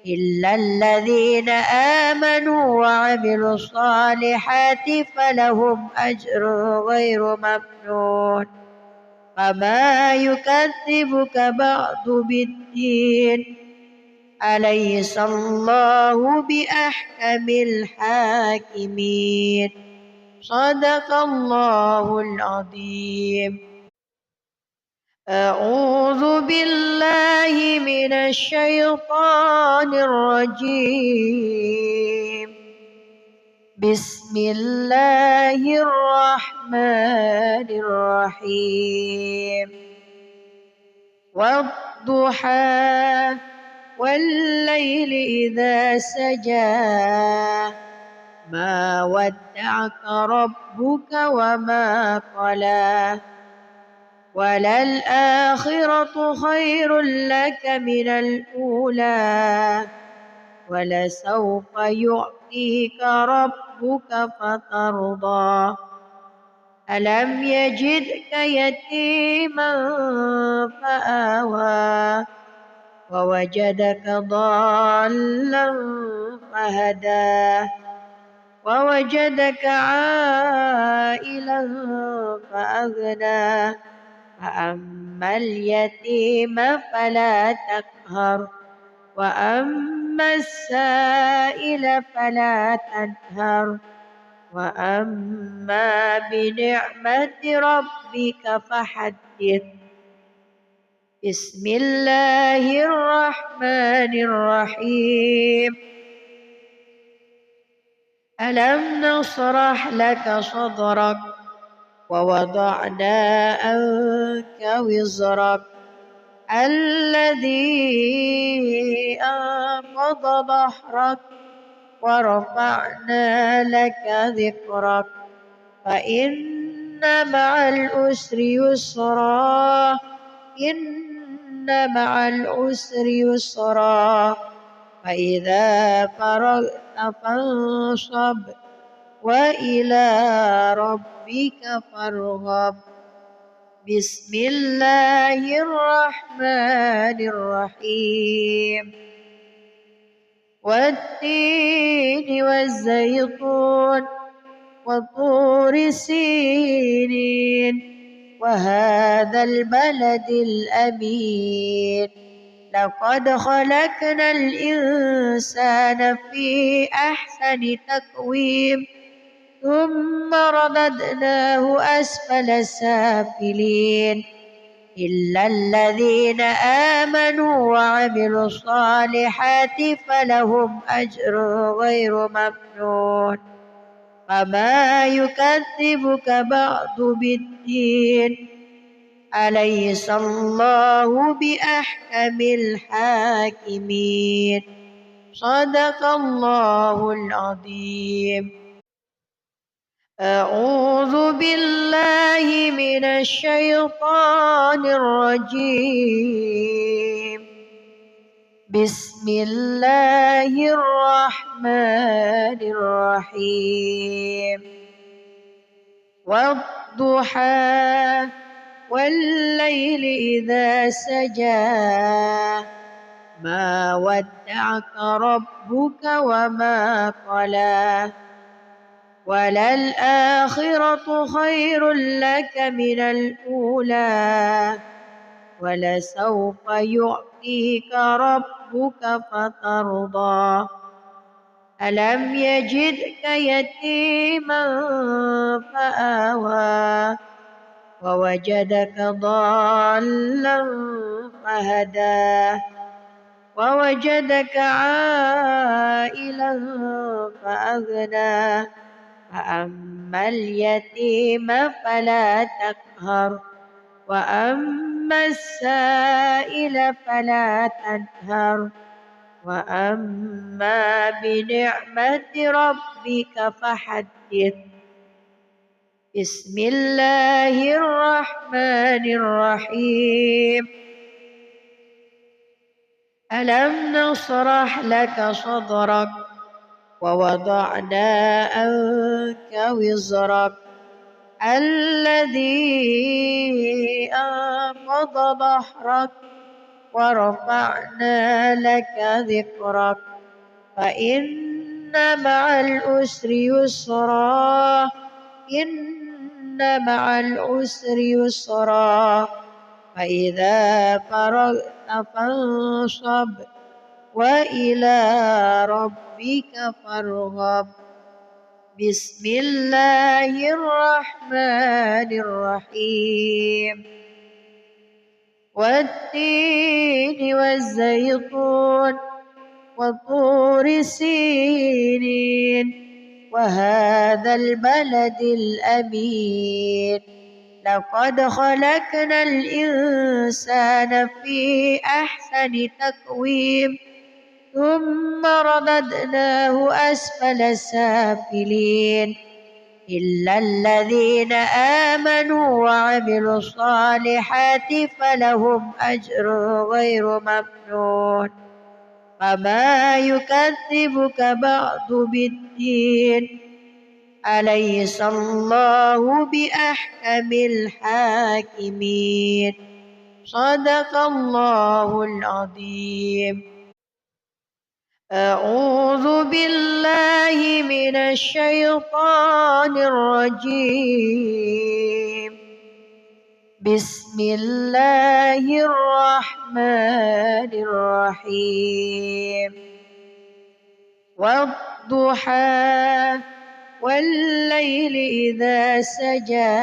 إلا الذين آمنوا وعملوا الصالحات فلهم أجر غير ممنون. فما يكذبك بعد بالدين أليس الله بأحكم الحاكمين. صدق الله العظيم. أعوذ بالله من الشيطان الرجيم. بسم الله الرحمن الرحيم. والضحى والليل إذا سجى ما ودعك ربك وما قلى وللآخرة خير لك من الأولى ولسوف يعطيك ربك فترضى. ألم يجدك يتيما فآوى ووجدك ضالا فهدى ووجدك عائلا فأغنى فأما اليتيم فلا تقهر وأما السائل فلا تنهر وأما بنعمة ربك فحدث. بسم الله الرحمن الرحيم. ألم نشرح لك صدرك ووضعنا عنك وزرك الذي أنقض ظهرك ورفعنا لك ذكرك فإن مع العسر يسرا إن مع العسر يسرا فإذا فرغت فانصب وإلى ربك فارغب. بسم الله الرحمن الرحيم. والتين والزيتون وطور سينين وهذا البلد الأمين لقد خلقنا الإنسان في أحسن تقويم ثم رددناه أسفل سافلين إلا الذين آمنوا وعملوا الصالحات فلهم أجر غير ممنون. فما يكذبك بعد بالدين أليس الله بأحكم الحاكمين. صدق الله العظيم. أعوذ بالله من الشيطان الرجيم. بسم الله الرحمن الرحمن الرحيم والضحى والليل إذا سجى ما ودعك ربك وما قلى وللآخرة خير لك من الأولى ولسوف يعطيك ربك فترضى ألم يجدك يتيما فآوى ووجدك ضالا فهدى ووجدك عائلا فأغنى فأما اليتيم فلا تقهر وأما السائل فلا تنهر وأما بنعمة ربك فحدث بسم الله الرحمن الرحيم ألم نشرح لك صدرك ووضعنا عنك وزرك الذي أنقض ظهرك ورفعنا لك ذكرك فإن مع العسر يسرا إن مع العسر يسرا فإذا فرغت فانصب وإلى ربك فارغب بسم الله الرحمن الرحيم والتين والزيتون وطور سينين وهذا البلد الأمين لقد خلقنا الإنسان في أحسن تقويم ثم رددناه أسفل سافلين إلا الذين آمنوا وعملوا الصالحات فلهم أجر غير ممنون فما يكذبك بعد بالدين أليس الله بأحكم الحاكمين صدق الله العظيم أعوذ بالله من الشيطان الرجيم بسم الله الرحمن الرحيم والضحى والليل إذا سجى